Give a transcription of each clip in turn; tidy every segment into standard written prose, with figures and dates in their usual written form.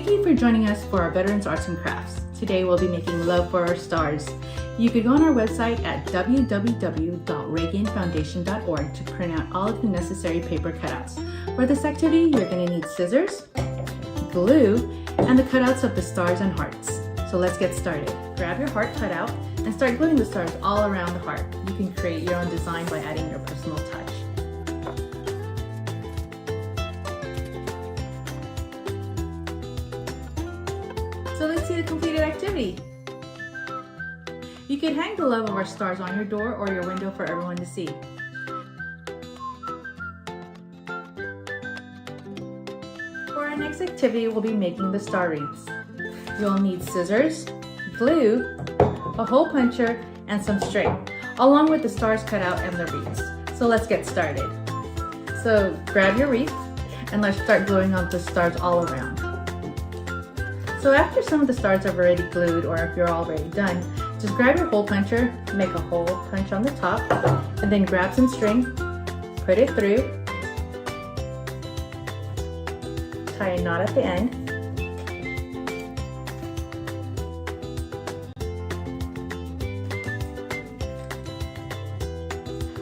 Thank you for joining us for our Veterans Arts and Crafts. Today we'll be making love for our stars. You can go on our website at www.reaganfoundation.org to print out all of the necessary paper cutouts. For this activity, you're going to need scissors, glue, and the cutouts of the stars and hearts. So let's get started. Grab your heart cutout and start gluing the stars all around the heart. You can create your own design by adding your personal touch. So let's see the completed activity. You can hang the love of our stars on your door or your window for everyone to see. For our next activity, we'll be making the star wreaths. You'll need scissors, glue, a hole puncher, and some string, along with the stars cut out and the wreaths. So let's get started. So grab your wreath and let's start gluing on the stars all around. So after some of the stars are already glued, or if you're already done, just grab your hole puncher, make a hole punch on the top, and then grab some string, put it through, tie a knot at the end,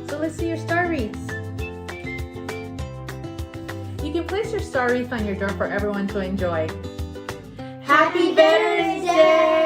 so let's see your star wreaths. You can place your star wreath on your door for everyone to enjoy. Happy Veterans Day!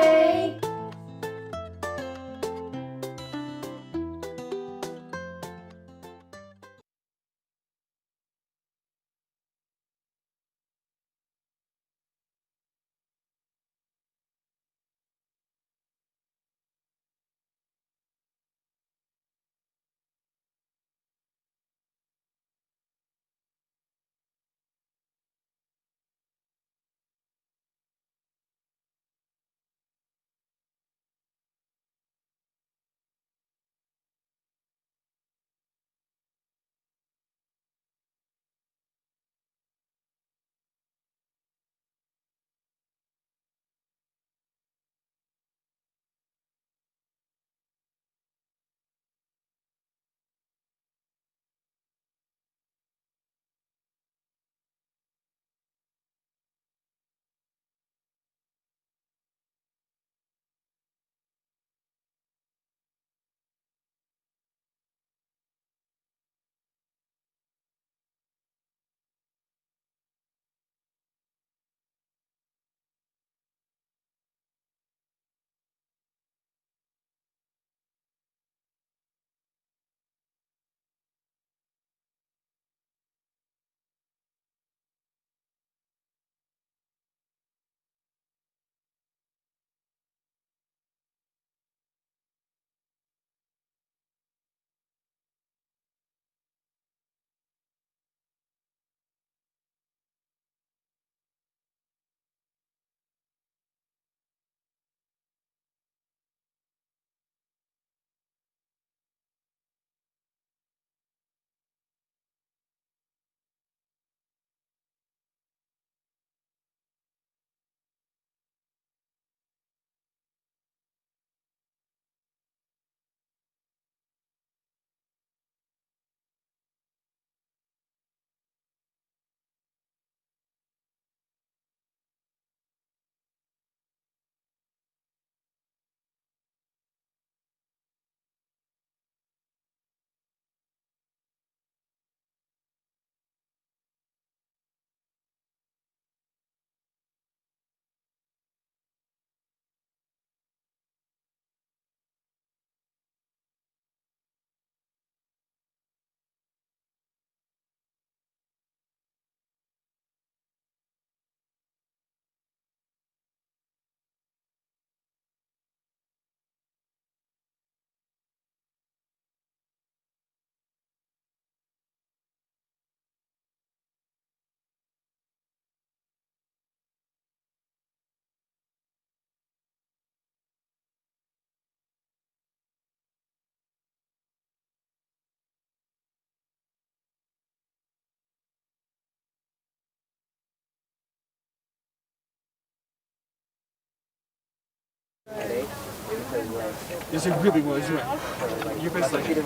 Yes, it really was, right? You best like it.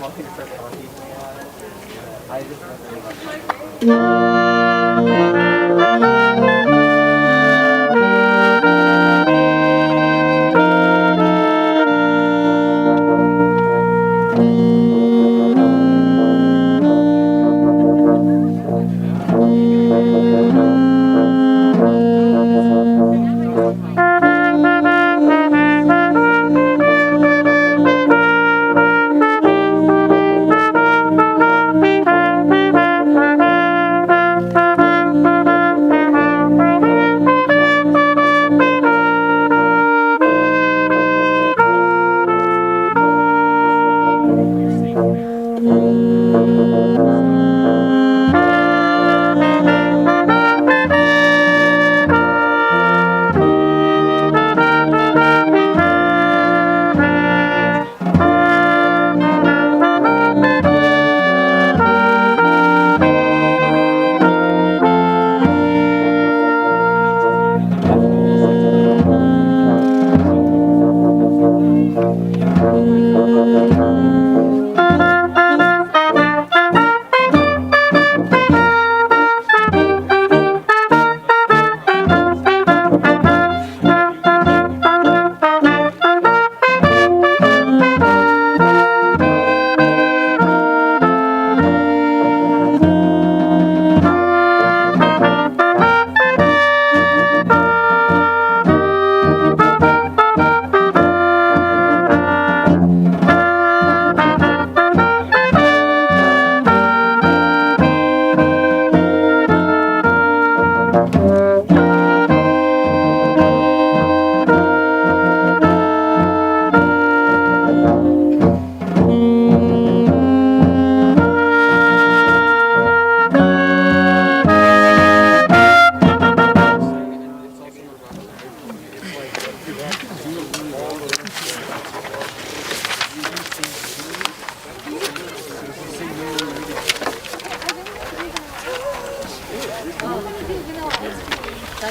That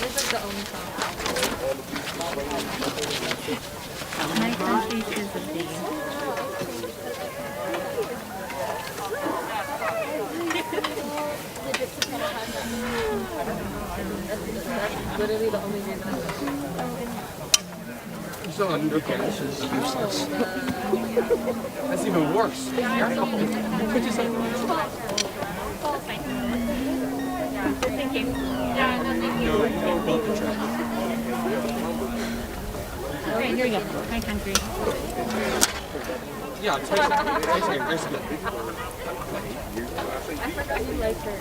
is like the only song. My country is a bee. That's literally the only reason I So okay, this is useless. That's even worse. Put yourself Thank you. Yeah, no, thank you. no, beat the track. Okay, here we go. My country. Yeah, taste it. Taste it. I forgot you liked her.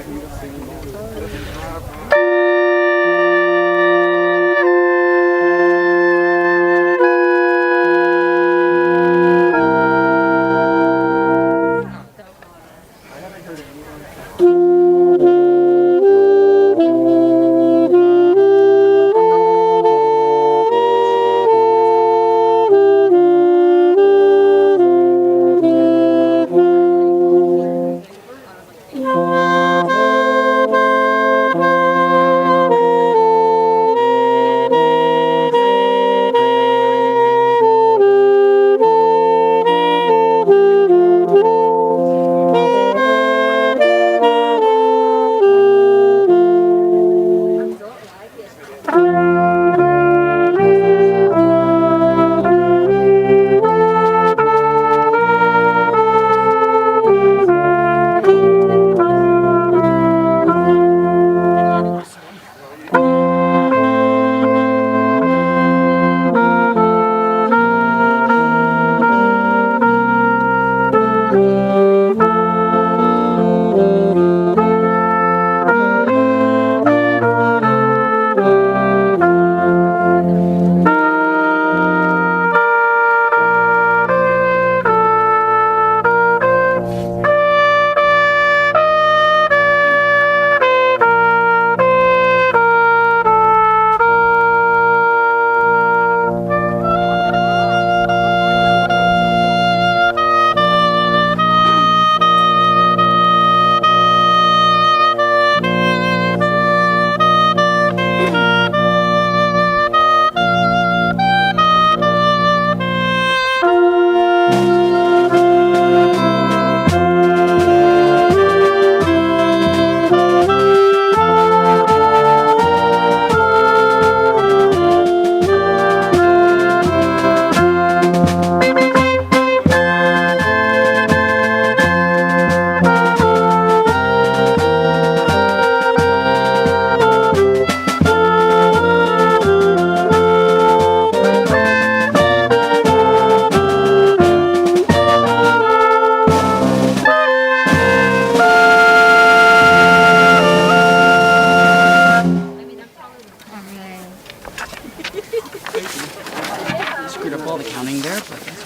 Screwed up all the counting there, but that's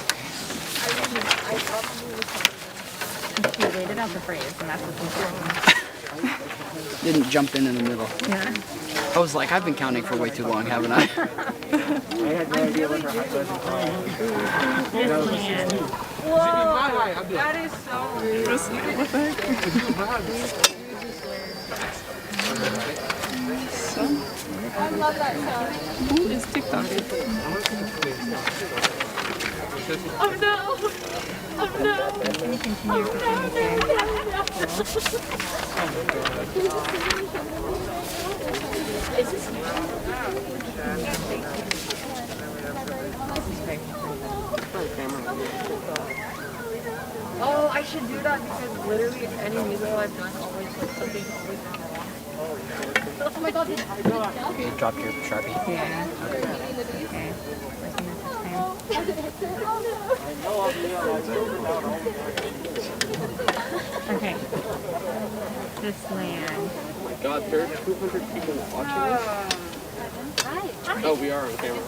okay. You waited out the phrase, and that's what's important. Didn't jump in the middle. Yeah. I was like, I've been counting for way too long, haven't I? I had no idea what her high blood Whoa, that is so rude. What the heck? I love that song. Who is TikTok? Oh no! Oh no! Let me continue for Oh, I should do that because literally any musical I've done always like something's always gone wrong. Oh my god, Okay, dropped your Sharpie. Yeah. Okay. Okay. This land. Oh my god, there are 200 people watching us? Oh, we are on camera.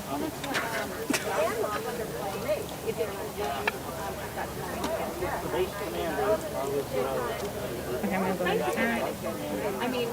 Okay, I'm gonna go inside. I mean,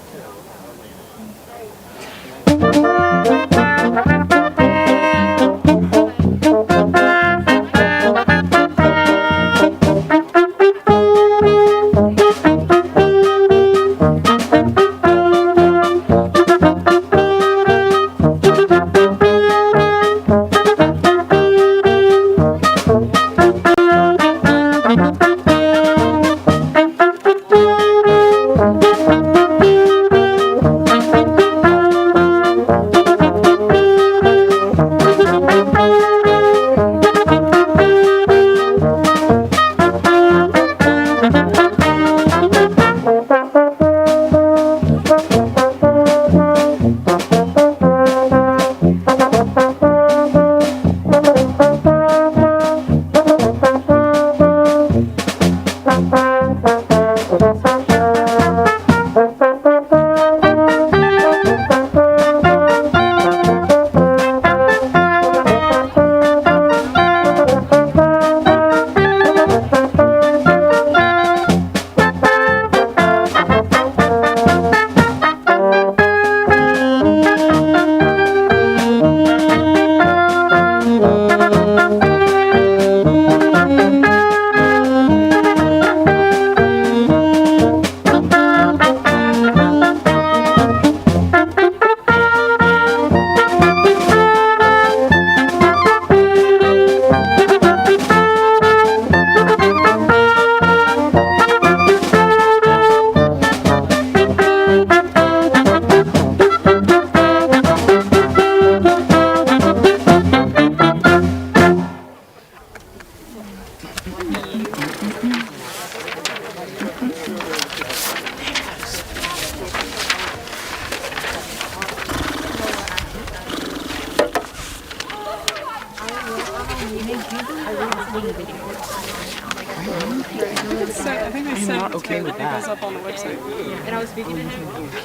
I think they I'm sent not okay with that. It goes up on the website. And I was speaking to him.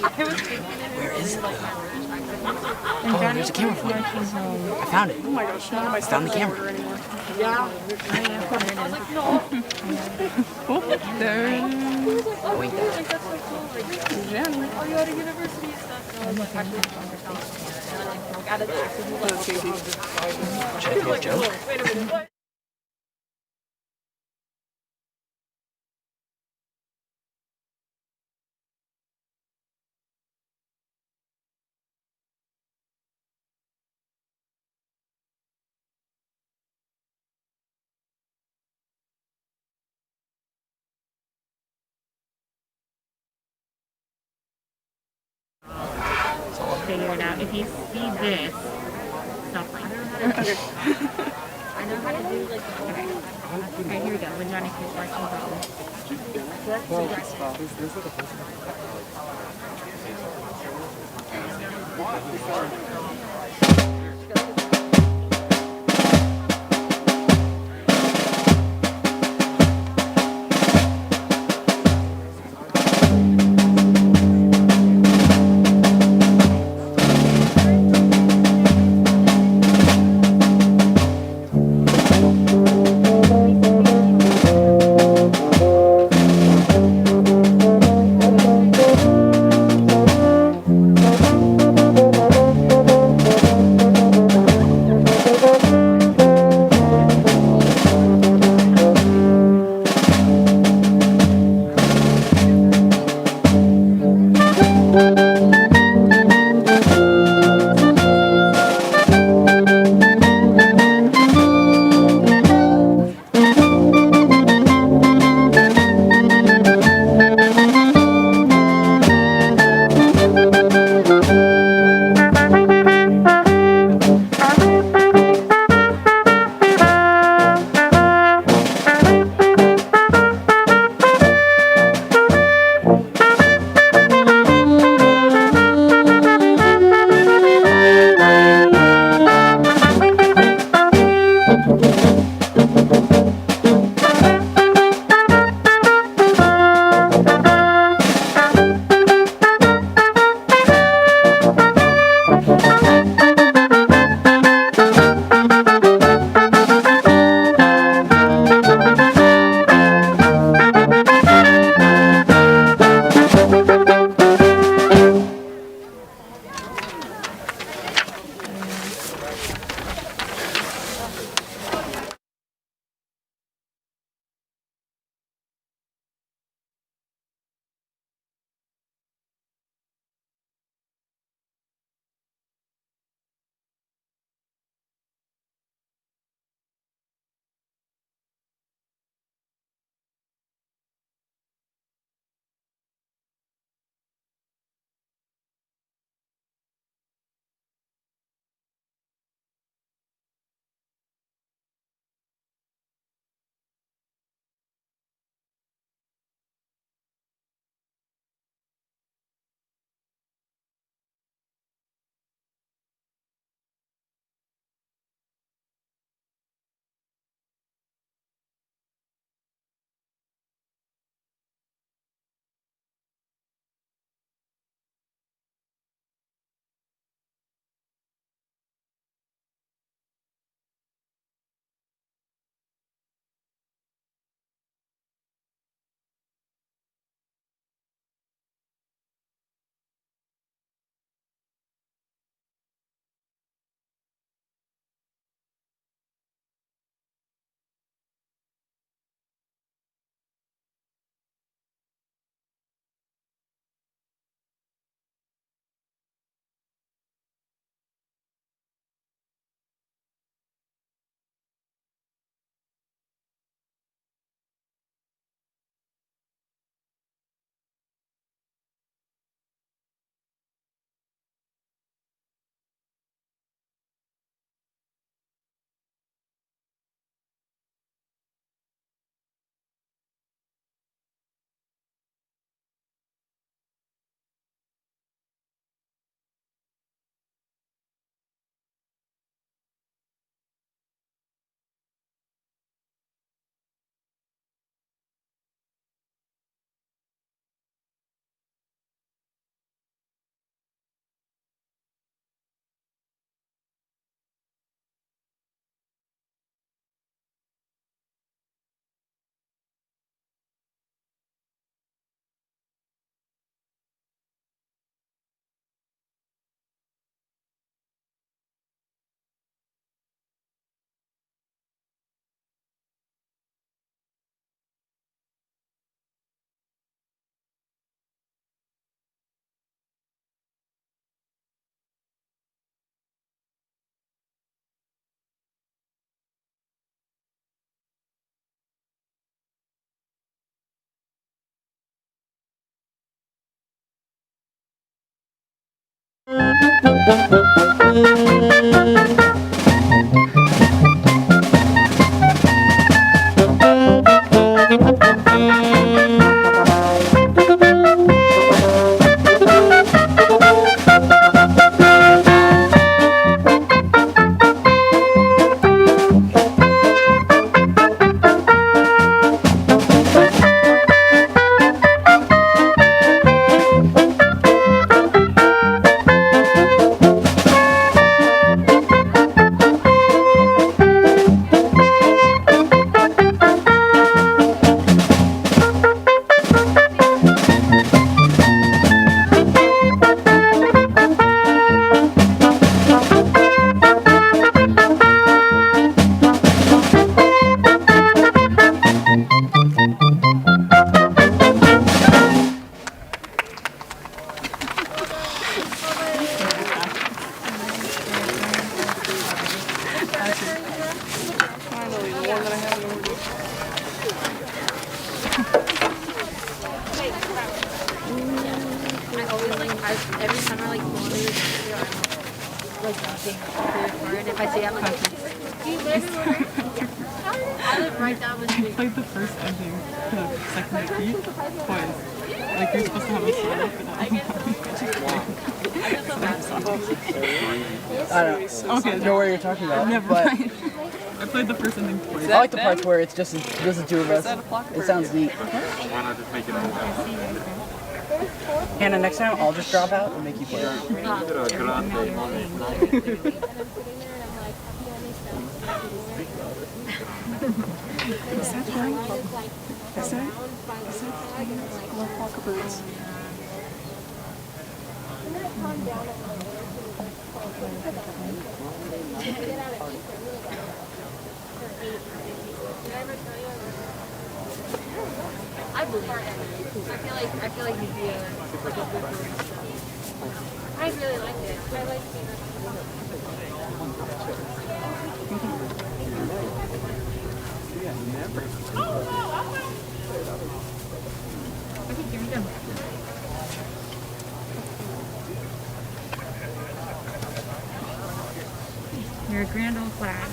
I was speaking to him. Where is it though? And Oh, Johnny there's a camera for it. marching home. I found it. Oh my gosh, none of my stuff Found the is camera. over anymore. Yeah. I was like, no. There it is. Wink Like, that's so cool. Like, Johnny. oh, you out of university and stuff. And I was like, actually, conversation. And then, like, broke out of that. So he was Let's see. Should I take a joke? wait a minute, what? Figure it out. If you see this, stop like Okay. I know how to do like the okay. Okay, here we go. When Johnny keeps marching home. Every summer, like, like, dancing for it. If I say I'm like, I live right down the street. I played the first ending, the second repeat, twice. Like, you're supposed to have a solo for that. I don't Okay, know what you're talking about. never but mind. I played the first ending twice. I like the parts where it's just the two of us. It sounds neat. Why not just make it Hannah, next time I'll just drop out and make you play. I believe it. I feel like you'd be a good barista. I really like it. I like Okay, here we go. Your grand old flag.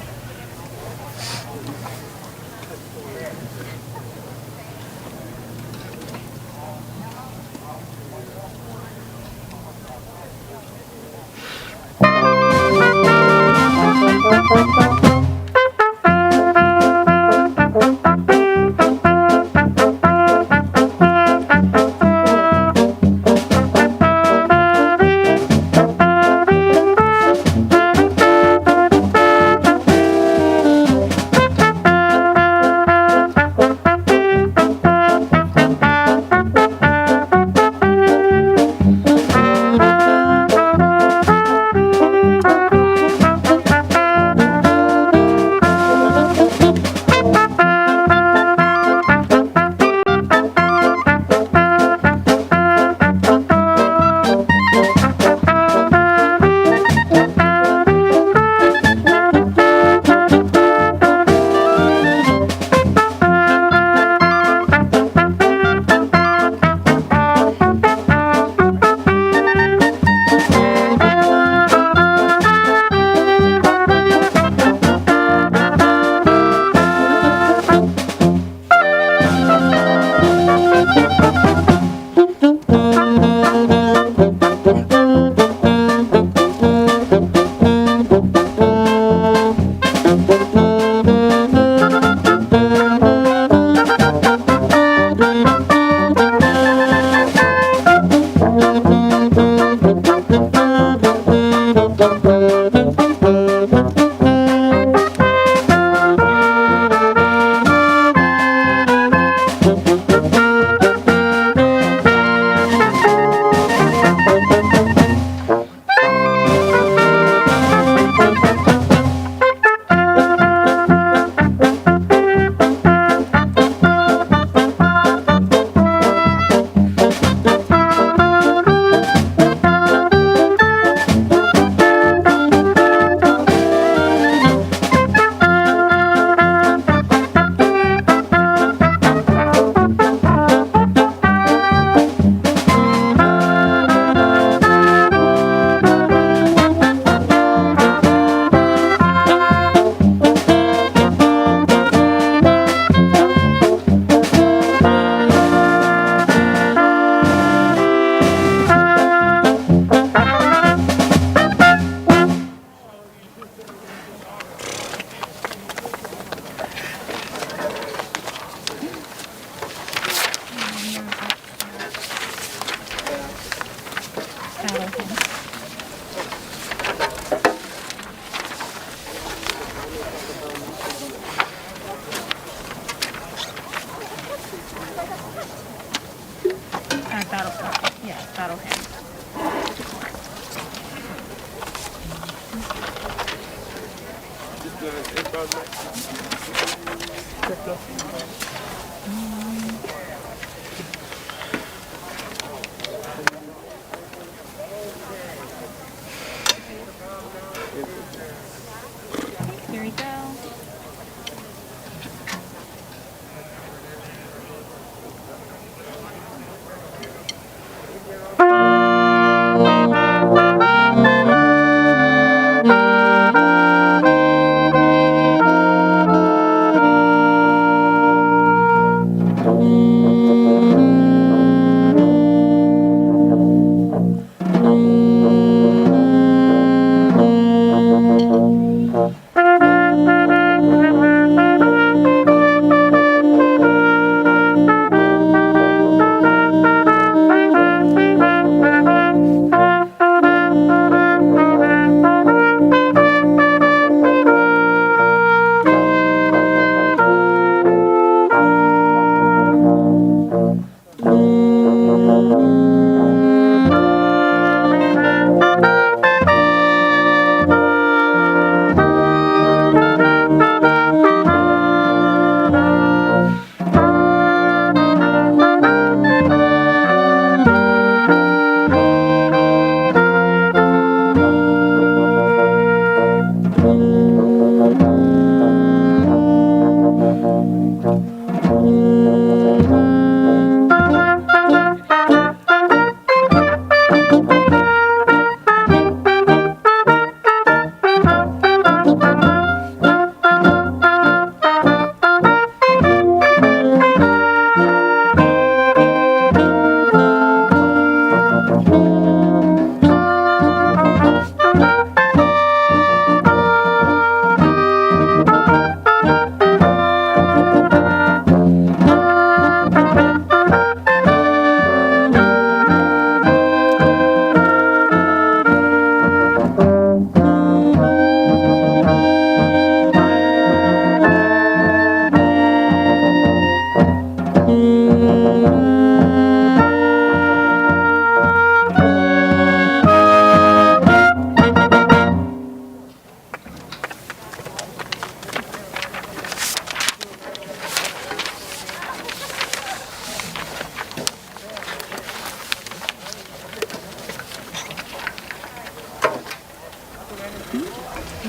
battle hymn. Here we go.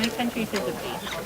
My country says a beach.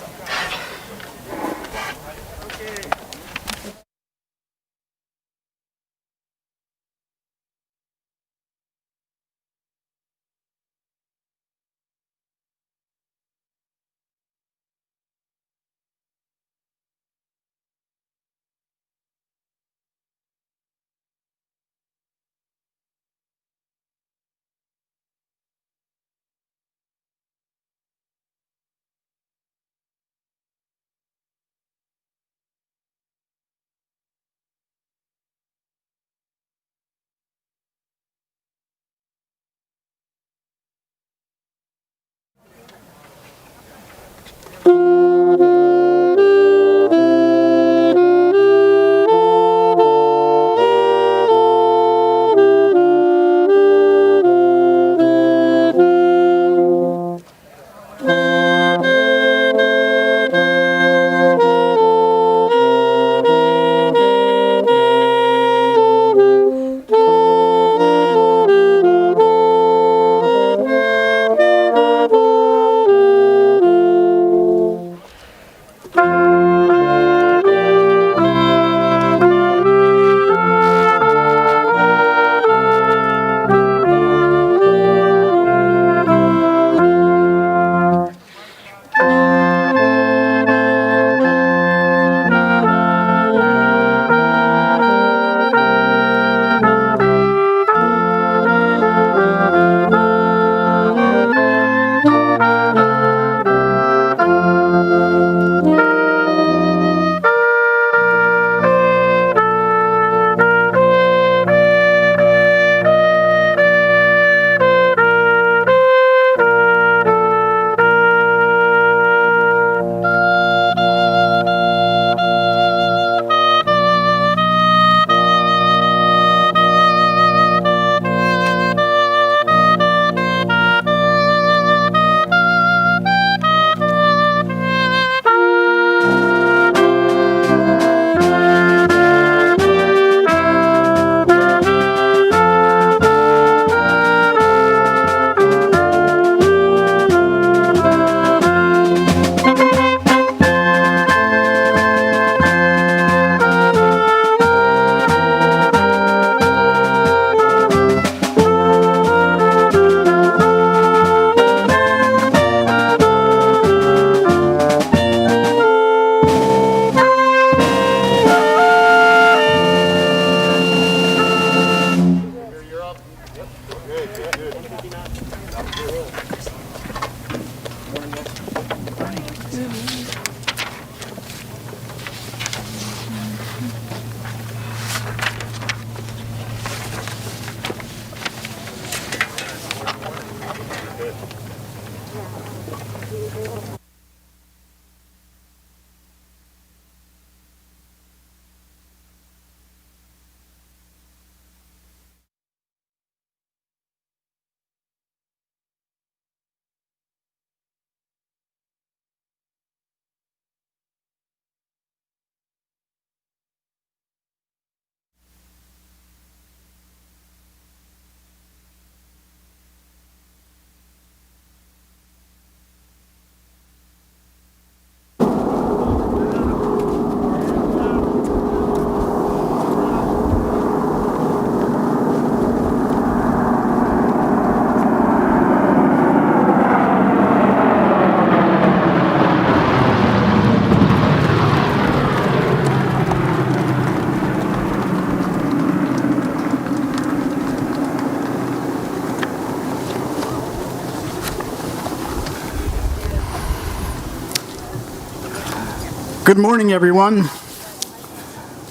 Good morning, everyone.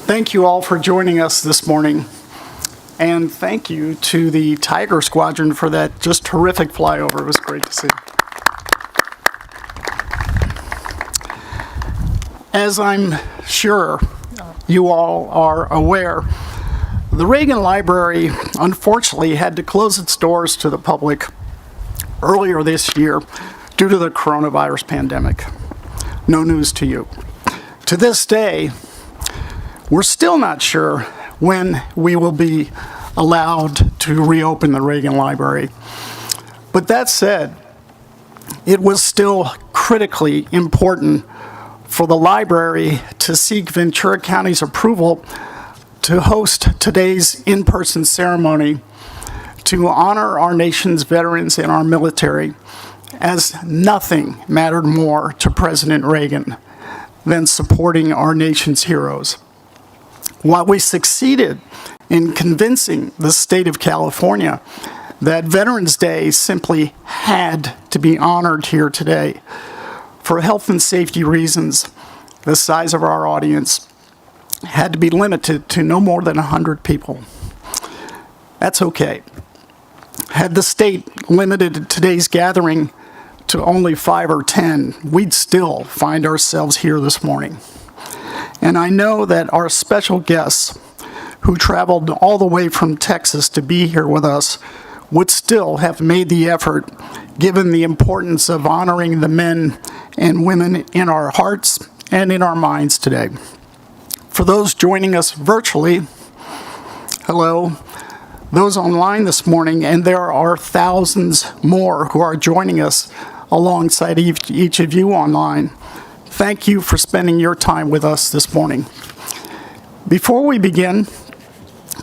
Thank you all for joining us this morning. And thank you to the Tiger Squadron for that just terrific flyover. It was great to see. As I'm sure you all are aware, the Reagan Library unfortunately had to close its doors to the public earlier this year due to the coronavirus pandemic. No news to you. To this day, we're still not sure when we will be allowed to reopen the Reagan Library. But that said, it was still critically important for the library to seek Ventura County's approval to host today's in-person ceremony to honor our nation's veterans and our military, as nothing mattered more to President Reagan than supporting our nation's heroes. While we succeeded in convincing the state of California that Veterans Day simply had to be honored here today, for health and safety reasons, the size of our audience had to be limited to no more than 100 people. That's okay. Had the state limited today's gathering to only 5 or 10, we'd still find ourselves here this morning. And I know that our special guests, who traveled all the way from Texas to be here with us, would still have made the effort, given the importance of honoring the men and women in our hearts and in our minds today. For those joining us virtually, hello. Those online this morning, and there are thousands more who are joining us alongside each of you online. Thank you for spending your time with us this morning. Before we begin,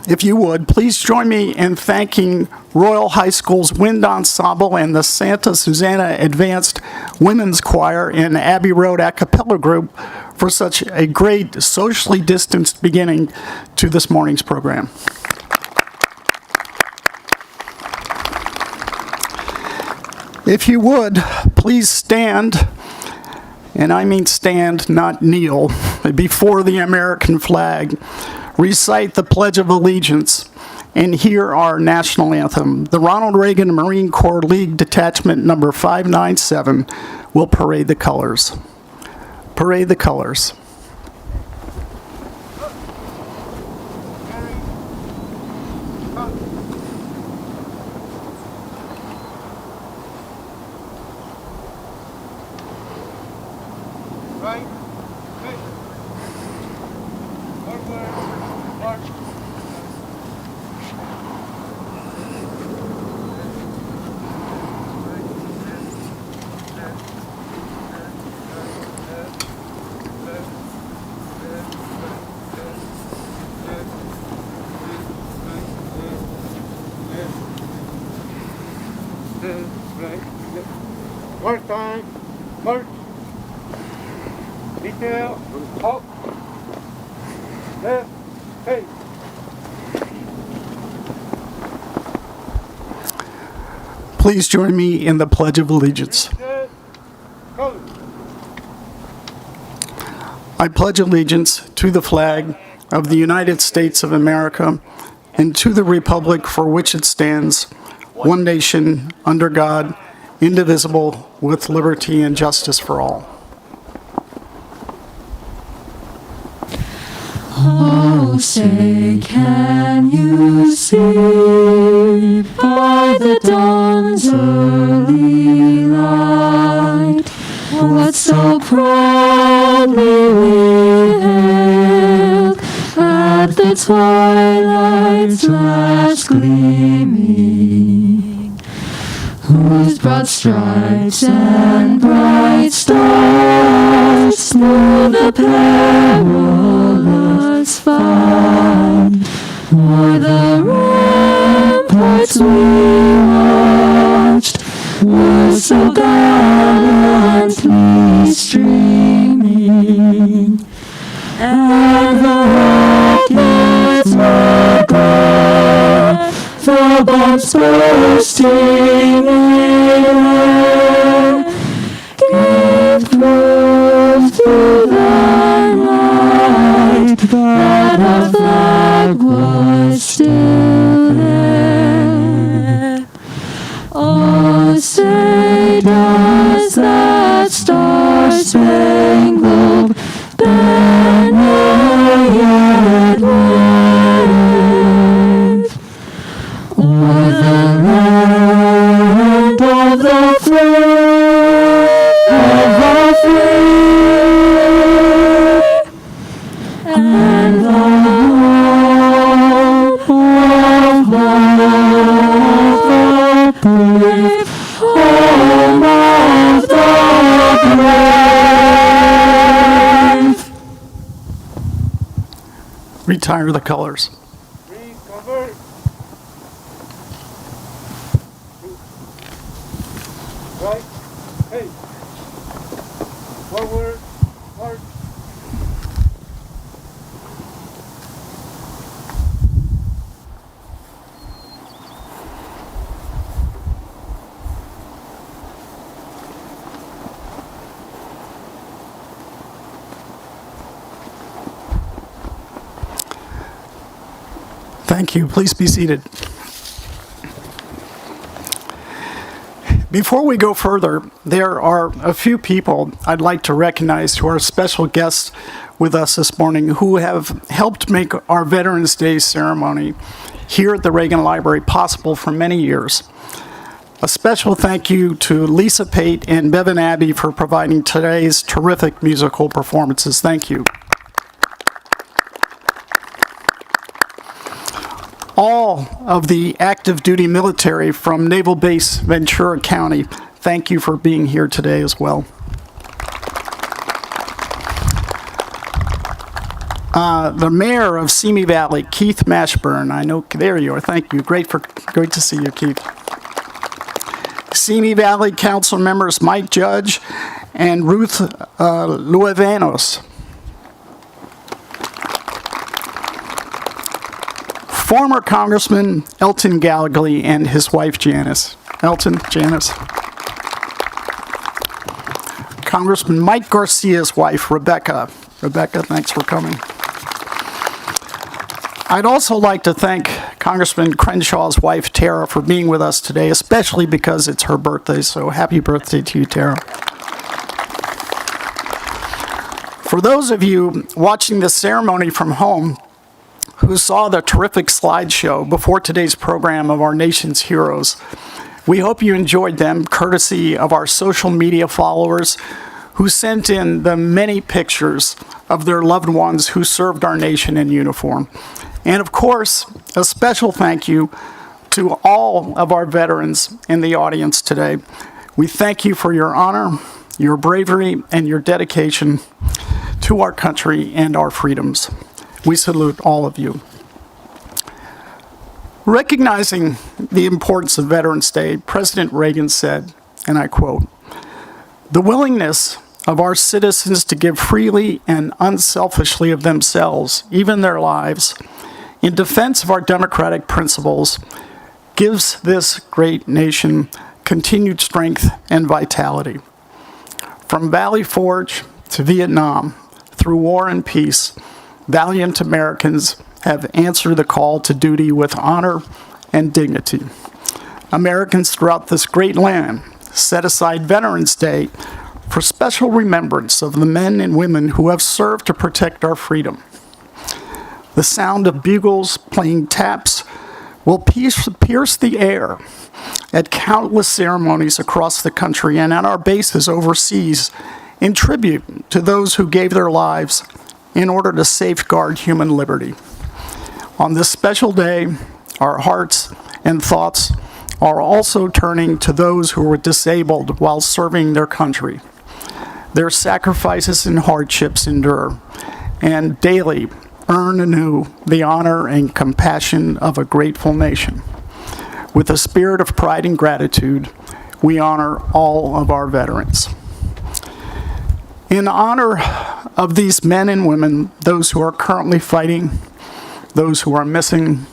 if you would, please join me in thanking Royal High School's Wind Ensemble and the Santa Susana Advanced Women's Choir and Abbey Road a cappella group for such a great socially distanced beginning to this morning's program. If you would, please stand, and I mean stand, not kneel, before the American flag, recite the Pledge of Allegiance, and hear our national anthem. The Ronald Reagan Marine Corps League Detachment number 597 will parade the colors. Parade the colors. March time, march, detail, halt, left, hey. Please join me in the Pledge of Allegiance. I pledge allegiance to the flag of the United States of America and to the republic for which it stands, one nation, under God, indivisible, with liberty and justice for all. Oh, say, can you see by the dawn's early light what so proudly we hailed at the twilight's last gleaming, whose broad stripes and bright stars slew the perilous fight, o'er the ramparts we watched were so gallantly streaming, and the rockets were glad, the bombs bursting in air, gave proof to thy light that our flag was still there. Oh, say, does that star-spangled banner yet wave o'er the land of the free, and the home of the brave, home of the brave. Retire the colors. Recover. Right. Hey. Forward. March. Thank you. Please be seated. Before we go further, there are a few people I'd like to recognize who are special guests with us this morning who have helped make our Veterans Day ceremony here at the Reagan Library possible for many years. A special thank you to Lisa Pate and Bevan Abbey for providing today's terrific musical performances. Thank you. All of the active duty military from Naval Base Ventura County, thank you for being here today as well. The mayor of Simi Valley, Keith Mashburn, I know, there you are, thank you. Great to see you, Keith. Simi Valley Council members Mike Judge and Ruth Luevanos. Former Congressman Elton Gallegly and his wife Janice. Janice. Congressman Mike Garcia's wife, Rebecca. Rebecca, thanks for coming. I'd also like to thank Congressman Crenshaw's wife, Tara, for being with us today, especially because it's her birthday, so happy birthday to you, Tara. For those of you watching this ceremony from home, who saw the terrific slideshow before today's program of our nation's heroes. We hope you enjoyed them, courtesy of our social media followers who sent in the many pictures of their loved ones who served our nation in uniform. And of course, a special thank you to all of our veterans in the audience today. We thank you for your honor, your bravery, and your dedication to our country and our freedoms. We salute all of you. Recognizing the importance of Veterans Day, President Reagan said, and I quote, "The willingness of our citizens to give freely and unselfishly of themselves, even their lives, in defense of our democratic principles, gives this great nation continued strength and vitality. From Valley Forge to Vietnam, through war and peace, valiant Americans have answered the call to duty with honor and dignity. Americans throughout this great land set aside Veterans Day for special remembrance of the men and women who have served to protect our freedom. The sound of bugles playing taps will pierce the air at countless ceremonies across the country and at our bases overseas in tribute to those who gave their lives in order to safeguard human liberty. On this special day, our hearts and thoughts are also turning to those who were disabled while serving their country. Their sacrifices and hardships endure, and daily earn anew the honor and compassion of a grateful nation. With a spirit of pride and gratitude, we honor all of our veterans. In honor of these men and women, those who are currently fighting, those who are missing,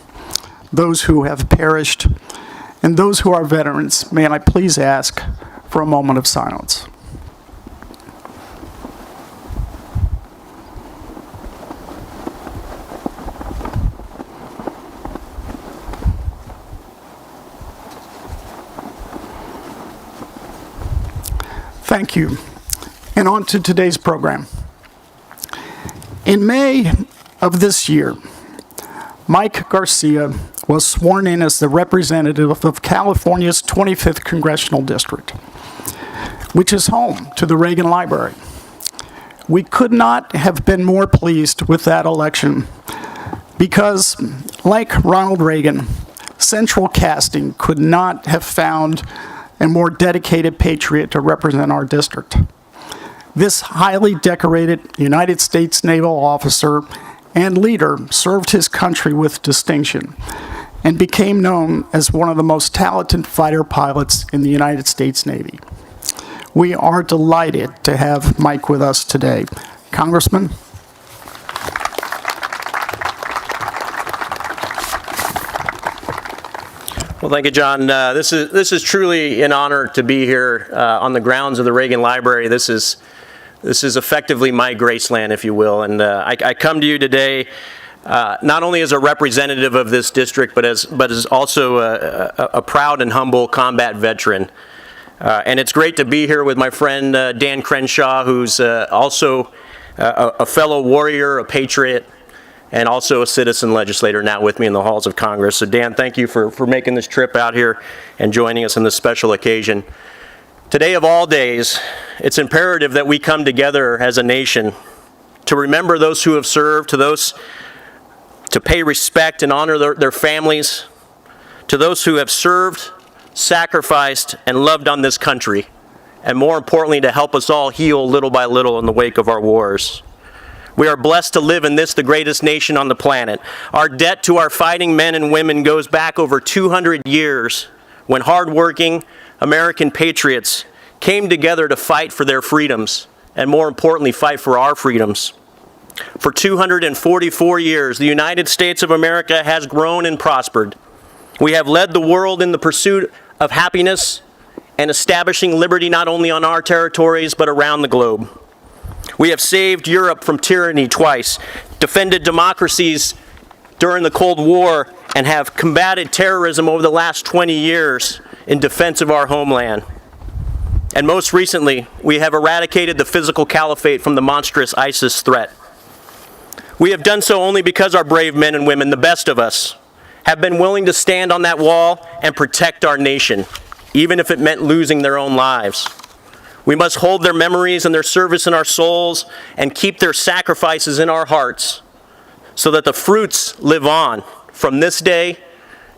those who have perished, and those who are veterans, may I please ask for a moment of silence. Thank you. And on to today's program. In May of this year, Mike Garcia was sworn in as the representative of California's 25th Congressional District, which is home to the Reagan Library. We could not have been more pleased with that election because, like Ronald Reagan, central casting could not have found a more dedicated patriot to represent our district. This highly decorated United States naval officer and leader served his country with distinction and became known as one of the most talented fighter pilots in the United States Navy. We are delighted to have Mike with us today. Congressman? Well, thank you, John. This is truly an honor to be here on the grounds of the Reagan Library. This is effectively my Graceland, if you will. And I come to you today not only as a representative of this district, but as also a proud and humble combat veteran. And it's great to be here with my friend Dan Crenshaw, who's also a fellow warrior, a patriot, and also a citizen legislator now with me in the halls of Congress. So Dan, thank you for making this trip out here and joining us on this special occasion. Today of all days, it's imperative that we come together as a nation to remember those who have served, to pay respect and honor their families, to those who have served, sacrificed, and loved on this country, and more importantly, to help us all heal little by little in the wake of our wars. We are blessed to live in this, the greatest nation on the planet. Our debt to our fighting men and women goes back over 200 years when hardworking American patriots came together to fight for their freedoms, and more importantly, fight for our freedoms. For 244 years, the United States of America has grown and prospered. We have led the world in the pursuit of happiness and establishing liberty not only on our territories, but around the globe. We have saved Europe from tyranny twice, defended democracies during the Cold War, and have combated terrorism over the last 20 years in defense of our homeland. And most recently, we have eradicated the physical caliphate from the monstrous ISIS threat. We have done so only because our brave men and women, the best of us, have been willing to stand on that wall and protect our nation, even if it meant losing their own lives. We must hold their memories and their service in our souls and keep their sacrifices in our hearts so that the fruits live on from this day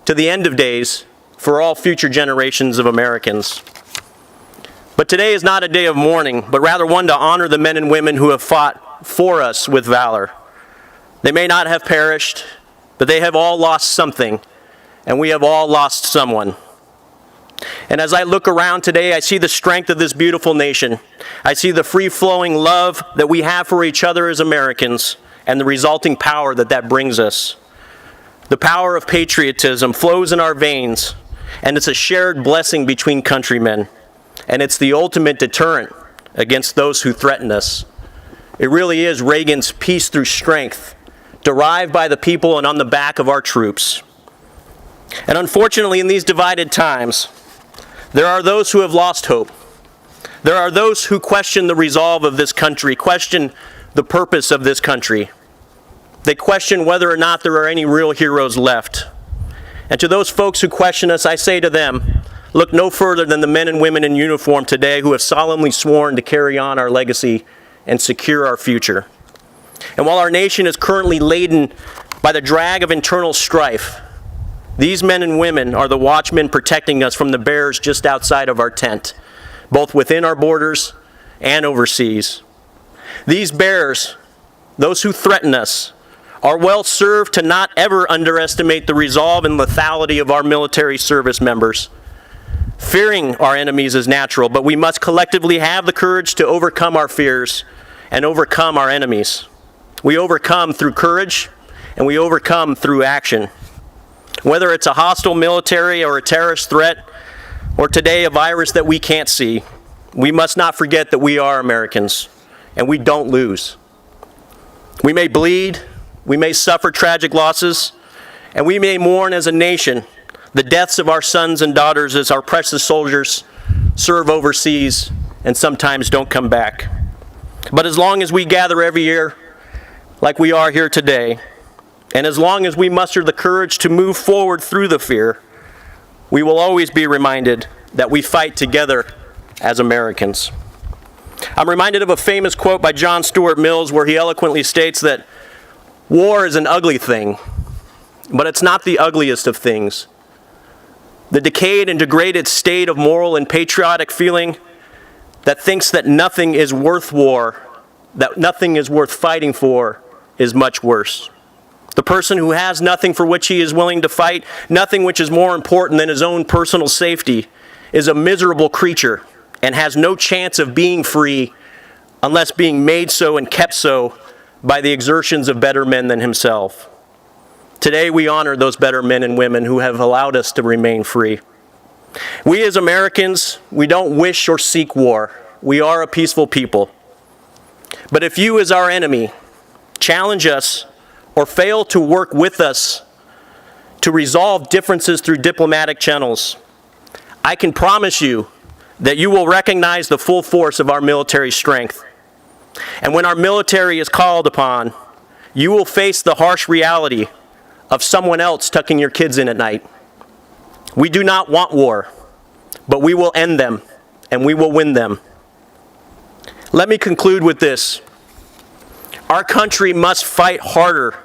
to the end of days for all future generations of Americans. But today is not a day of mourning, but rather one to honor the men and women who have fought for us with valor. They may not have perished, but they have all lost something, and we have all lost someone. And as I look around today, I see the strength of this beautiful nation. I see the free-flowing love that we have for each other as Americans and the resulting power that brings us. The power of patriotism flows in our veins, and it's a shared blessing between countrymen. And it's the ultimate deterrent against those who threaten us. It really is Reagan's peace through strength, derived by the people and on the back of our troops. And unfortunately, in these divided times, there are those who have lost hope. There are those who question the resolve of this country, question the purpose of this country. They question whether or not there are any real heroes left. And to those folks who question us, I say to them, look no further than the men and women in uniform today who have solemnly sworn to carry on our legacy and secure our future. And while our nation is currently laden by the drag of internal strife, these men and women are the watchmen protecting us from the bears just outside of our tent, both within our borders and overseas. These bears, those who threaten us, are well served to not ever underestimate the resolve and lethality of our military service members. Fearing our enemies is natural, but we must collectively have the courage to overcome our fears and overcome our enemies. We overcome through courage, and we overcome through action. Whether it's a hostile military or a terrorist threat, or today a virus that we can't see, we must not forget that we are Americans, and we don't lose. We may bleed, we may suffer tragic losses, and we may mourn as a nation the deaths of our sons and daughters as our precious soldiers serve overseas and sometimes don't come back. But as long as we gather every year like we are here today, and as long as we muster the courage to move forward through the fear, we will always be reminded that we fight together as Americans. I'm reminded of a famous quote by John Stuart Mills where he eloquently states that war is an ugly thing, but it's not the ugliest of things. The decayed and degraded state of moral and patriotic feeling that thinks that nothing is worth war, that nothing is worth fighting for, is much worse. The person who has nothing for which he is willing to fight, nothing which is more important than his own personal safety, is a miserable creature and has no chance of being free unless being made so and kept so by the exertions of better men than himself. Today we honor those better men and women who have allowed us to remain free. We as Americans, we don't wish or seek war. We are a peaceful people. But if you as our enemy challenge us or fail to work with us to resolve differences through diplomatic channels, I can promise you that you will recognize the full force of our military strength. And when our military is called upon, you will face the harsh reality of someone else tucking your kids in at night. We do not want war, but we will end them, and we will win them. Let me conclude with this. Our country must fight harder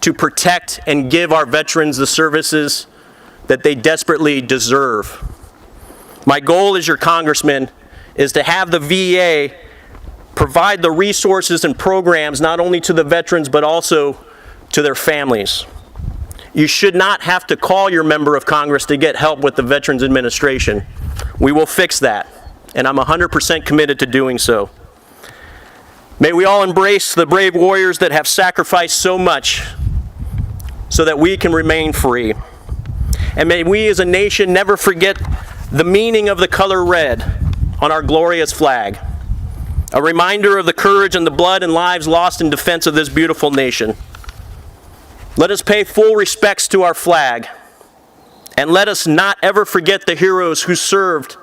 to protect and give our veterans the services that they desperately deserve. My goal as your congressman is to have the VA provide the resources and programs not only to the veterans but also to their families. You should not have to call your member of Congress to get help with the Veterans Administration. We will fix that, and I'm 100% committed to doing so. May we all embrace the brave warriors that have sacrificed so much so that we can remain free. And may we as a nation never forget the meaning of the color red on our glorious flag, a reminder of the courage and the blood and lives lost in defense of this beautiful nation. Let us pay full respects to our flag, and let us not ever forget the heroes who served,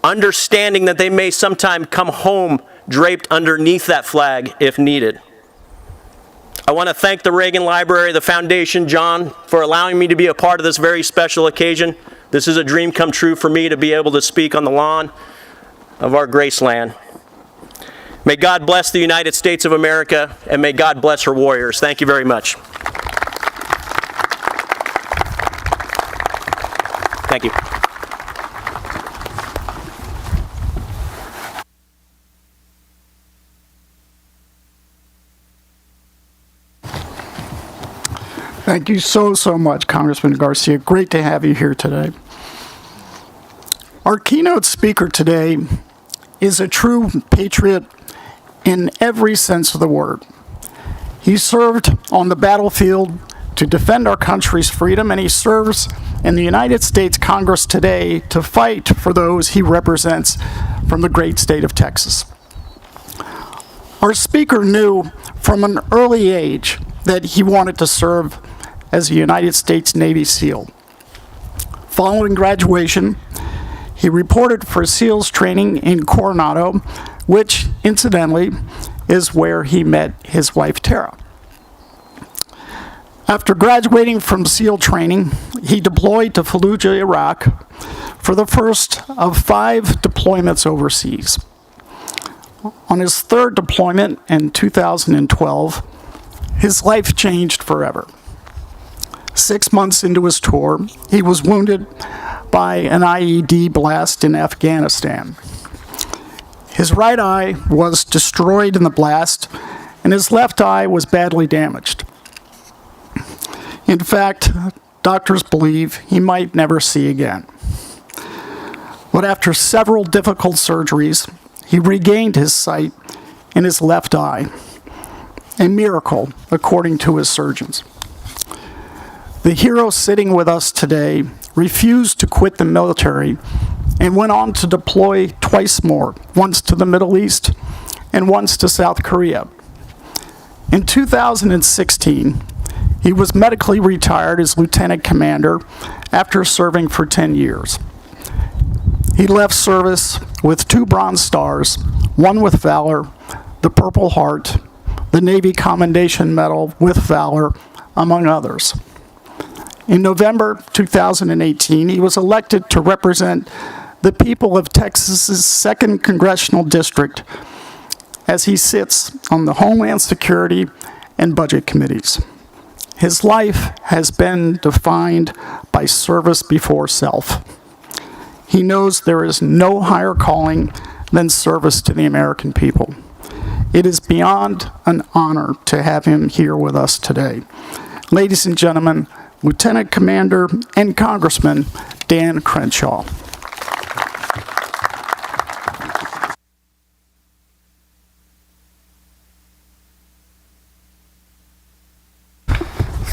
understanding that they may sometime come home draped underneath that flag if needed. I want to thank the Reagan Library, the Foundation, John, for allowing me to be a part of this very special occasion. This is a dream come true for me to be able to speak on the lawn of our Graceland. May God bless the United States of America, and may God bless her warriors. Thank you very much. Thank you. Thank you so much, Congressman Garcia. Great to have you here today. Our keynote speaker today is a true patriot in every sense of the word. He served on the battlefield to defend our country's freedom, and he serves in the United States Congress today to fight for those he represents from the great state of Texas. Our speaker knew from an early age that he wanted to serve as a United States Navy SEAL. Following graduation, he reported for SEALs training in Coronado, which, incidentally, is where he met his wife, Tara. After graduating from SEAL training, he deployed to Fallujah, Iraq, for the first of 5 deployments overseas. On his 3rd deployment in 2012, his life changed forever. 6 months into his tour, he was wounded by an IED blast in Afghanistan. His right eye was destroyed in the blast, and his left eye was badly damaged. In fact, doctors believe he might never see again. But after several difficult surgeries, he regained his sight in his left eye. A miracle, according to his surgeons. The hero sitting with us today refused to quit the military and went on to deploy twice more, once to the Middle East and once to South Korea. In 2016, he was medically retired as lieutenant commander after serving for 10 years. He left service with 2 Bronze Stars, one with Valor, the Purple Heart, the Navy Commendation Medal with Valor, among others. In November 2018, he was elected to represent the people of Texas's 2nd Congressional District as he sits on the Homeland Security and Budget Committees. His life has been defined by service before self. He knows there is no higher calling than service to the American people. It is beyond an honor to have him here with us today. Ladies and gentlemen, Lieutenant Commander and Congressman Dan Crenshaw.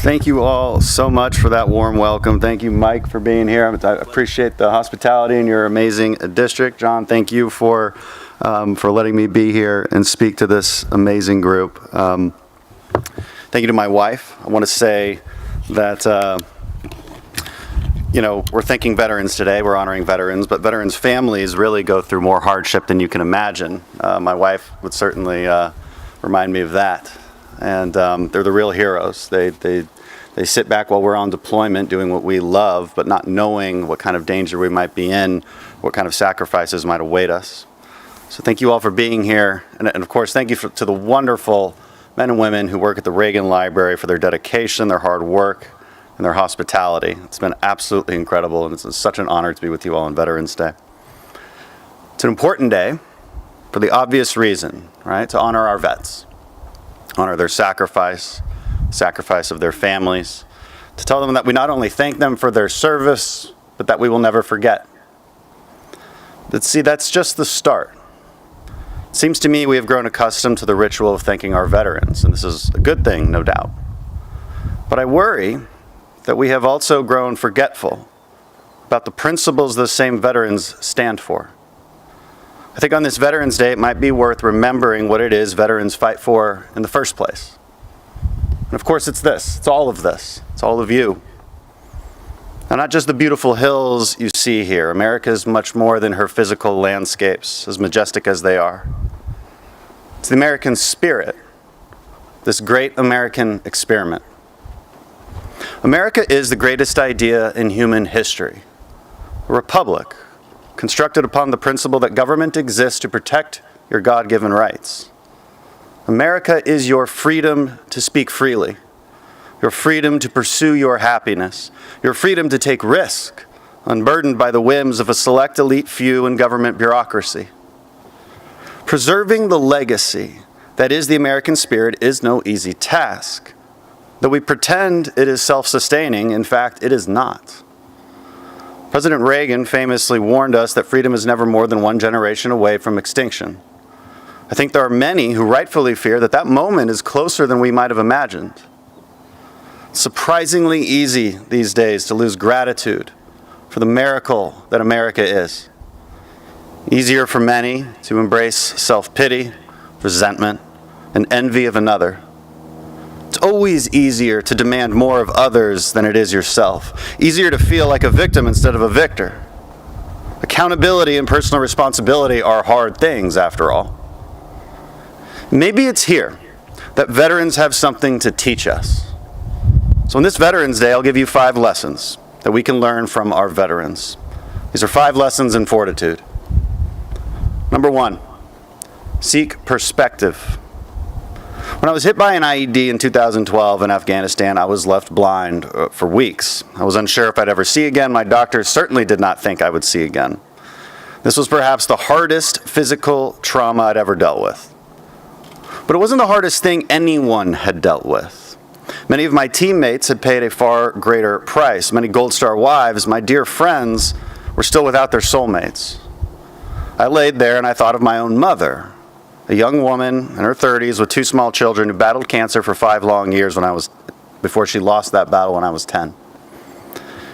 Thank you all so much for that warm welcome. Thank you, Mike, for being here. I appreciate the hospitality in your amazing district. John, thank you for letting me be here and speak to this amazing group. Thank you to my wife. I want to say that, we're thanking veterans today. We're honoring veterans, but veterans' families really go through more hardship than you can imagine. My wife would certainly remind me of that. And they're the real heroes. They sit back while we're on deployment doing what we love, but not knowing what kind of danger we might be in, what kind of sacrifices might await us. So thank you all for being here. And of course, thank you to the wonderful men and women who work at the Reagan Library for their dedication, their hard work, and their hospitality. It's been absolutely incredible, and it's such an honor to be with you all on Veterans Day. It's an important day for the obvious reason, right? To honor our vets. Honor their sacrifice of their families, to tell them that we not only thank them for their service, but that we will never forget. But see, that's just the start. It seems to me we have grown accustomed to the ritual of thanking our veterans, and this is a good thing, no doubt. But I worry that we have also grown forgetful about the principles those same veterans stand for. I think on this Veterans Day, it might be worth remembering what it is veterans fight for in the first place. And of course, it's this. It's all of this. It's all of you. And not just the beautiful hills you see here. America is much more than her physical landscapes, as majestic as they are. It's the American spirit, this great American experiment. America is the greatest idea in human history. A republic, constructed upon the principle that government exists to protect your God-given rights. America is your freedom to speak freely, your freedom to pursue your happiness, your freedom to take risk, unburdened by the whims of a select elite few in government bureaucracy. Preserving the legacy that is the American spirit is no easy task. Though we pretend it is self-sustaining, in fact, it is not. President Reagan famously warned us that freedom is never more than one generation away from extinction. I think there are many who rightfully fear that that moment is closer than we might have imagined. It's surprisingly easy these days to lose gratitude for the miracle that America is. Easier for many to embrace self-pity, resentment, and envy of another. It's always easier to demand more of others than it is yourself. Easier to feel like a victim instead of a victor. Accountability and personal responsibility are hard things, after all. Maybe it's here that veterans have something to teach us. So on this Veterans Day, I'll give you 5 lessons that we can learn from our veterans. These are 5 lessons in fortitude. Number 1, seek perspective. When I was hit by an IED in 2012 in Afghanistan, I was left blind for weeks. I was unsure if I'd ever see again. My doctors certainly did not think I would see again. This was perhaps the hardest physical trauma I'd ever dealt with. But it wasn't the hardest thing anyone had dealt with. Many of my teammates had paid a far greater price. Many Gold Star wives, my dear friends, were still without their soulmates. I laid there and I thought of my own mother, a young woman in her 30s with 2 small children who battled cancer for 5 long years before she lost that battle when I was 10.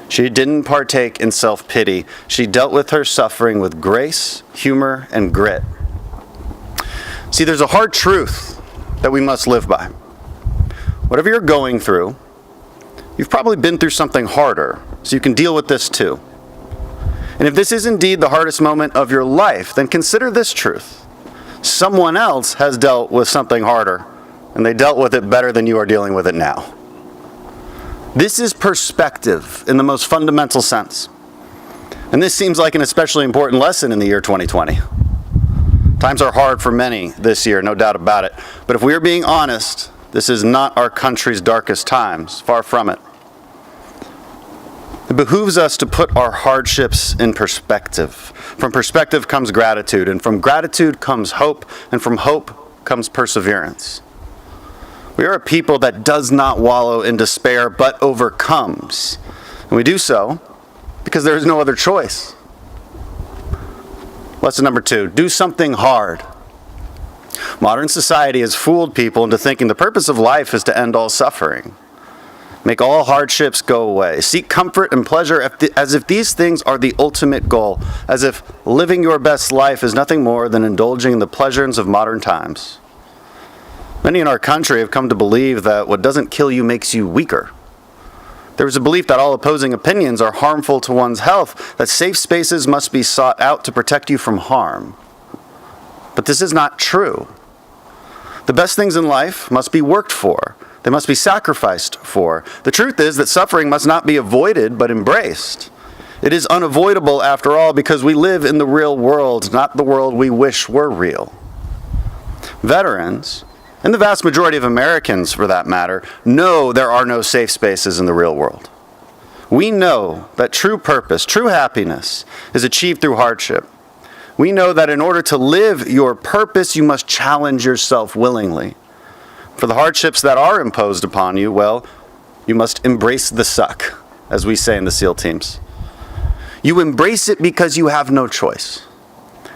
She didn't partake in self-pity. She dealt with her suffering with grace, humor, and grit. See, there's a hard truth that we must live by. Whatever you're going through, you've probably been through something harder, so you can deal with this too. And if this is indeed the hardest moment of your life, then consider this truth. Someone else has dealt with something harder, and they dealt with it better than you are dealing with it now. This is perspective in the most fundamental sense. And this seems like an especially important lesson in the year 2020. Times are hard for many this year, no doubt about it. But if we are being honest, this is not our country's darkest times, far from it. It behooves us to put our hardships in perspective. From perspective comes gratitude, and from gratitude comes hope, and from hope comes perseverance. We are a people that does not wallow in despair, but overcomes. And we do so because there is no other choice. Lesson number 2, do something hard. Modern society has fooled people into thinking the purpose of life is to end all suffering. Make all hardships go away. Seek comfort and pleasure as if these things are the ultimate goal, as if living your best life is nothing more than indulging in the pleasures of modern times. Many in our country have come to believe that what doesn't kill you makes you weaker. There is a belief that all opposing opinions are harmful to one's health, that safe spaces must be sought out to protect you from harm. But this is not true. The best things in life must be worked for. They must be sacrificed for. The truth is that suffering must not be avoided, but embraced. It is unavoidable, after all, because we live in the real world, not the world we wish were real. Veterans, and the vast majority of Americans, for that matter, know there are no safe spaces in the real world. We know that true purpose, true happiness, is achieved through hardship. We know that in order to live your purpose, you must challenge yourself willingly. For the hardships that are imposed upon you, well, you must embrace the suck, as we say in the SEAL teams. You embrace it because you have no choice.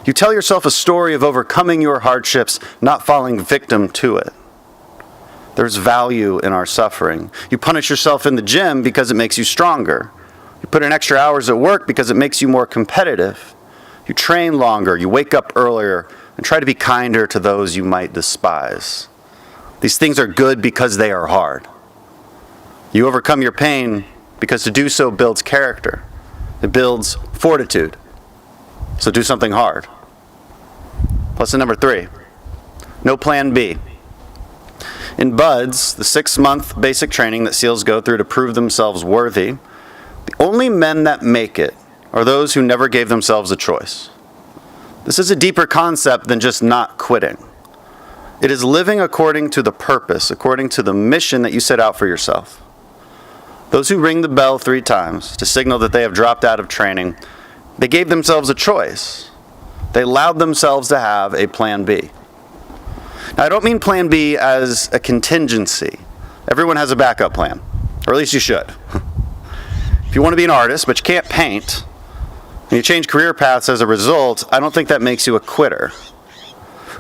You tell yourself a story of overcoming your hardships, not falling victim to it. There's value in our suffering. You punish yourself in the gym because it makes you stronger. You put in extra hours at work because it makes you more competitive. You train longer, you wake up earlier, and try to be kinder to those you might despise. These things are good because they are hard. You overcome your pain because to do so builds character. It builds fortitude. So do something hard. Lesson number 3, no plan B. In BUDS, the 6-month basic training that SEALs go through to prove themselves worthy, the only men that make it are those who never gave themselves a choice. This is a deeper concept than just not quitting. It is living according to the purpose, according to the mission that you set out for yourself. Those who ring the bell 3 times to signal that they have dropped out of training, they gave themselves a choice. They allowed themselves to have a plan B. Now, I don't mean plan B as a contingency. Everyone has a backup plan, or at least you should. If you want to be an artist, but you can't paint, and you change career paths as a result, I don't think that makes you a quitter.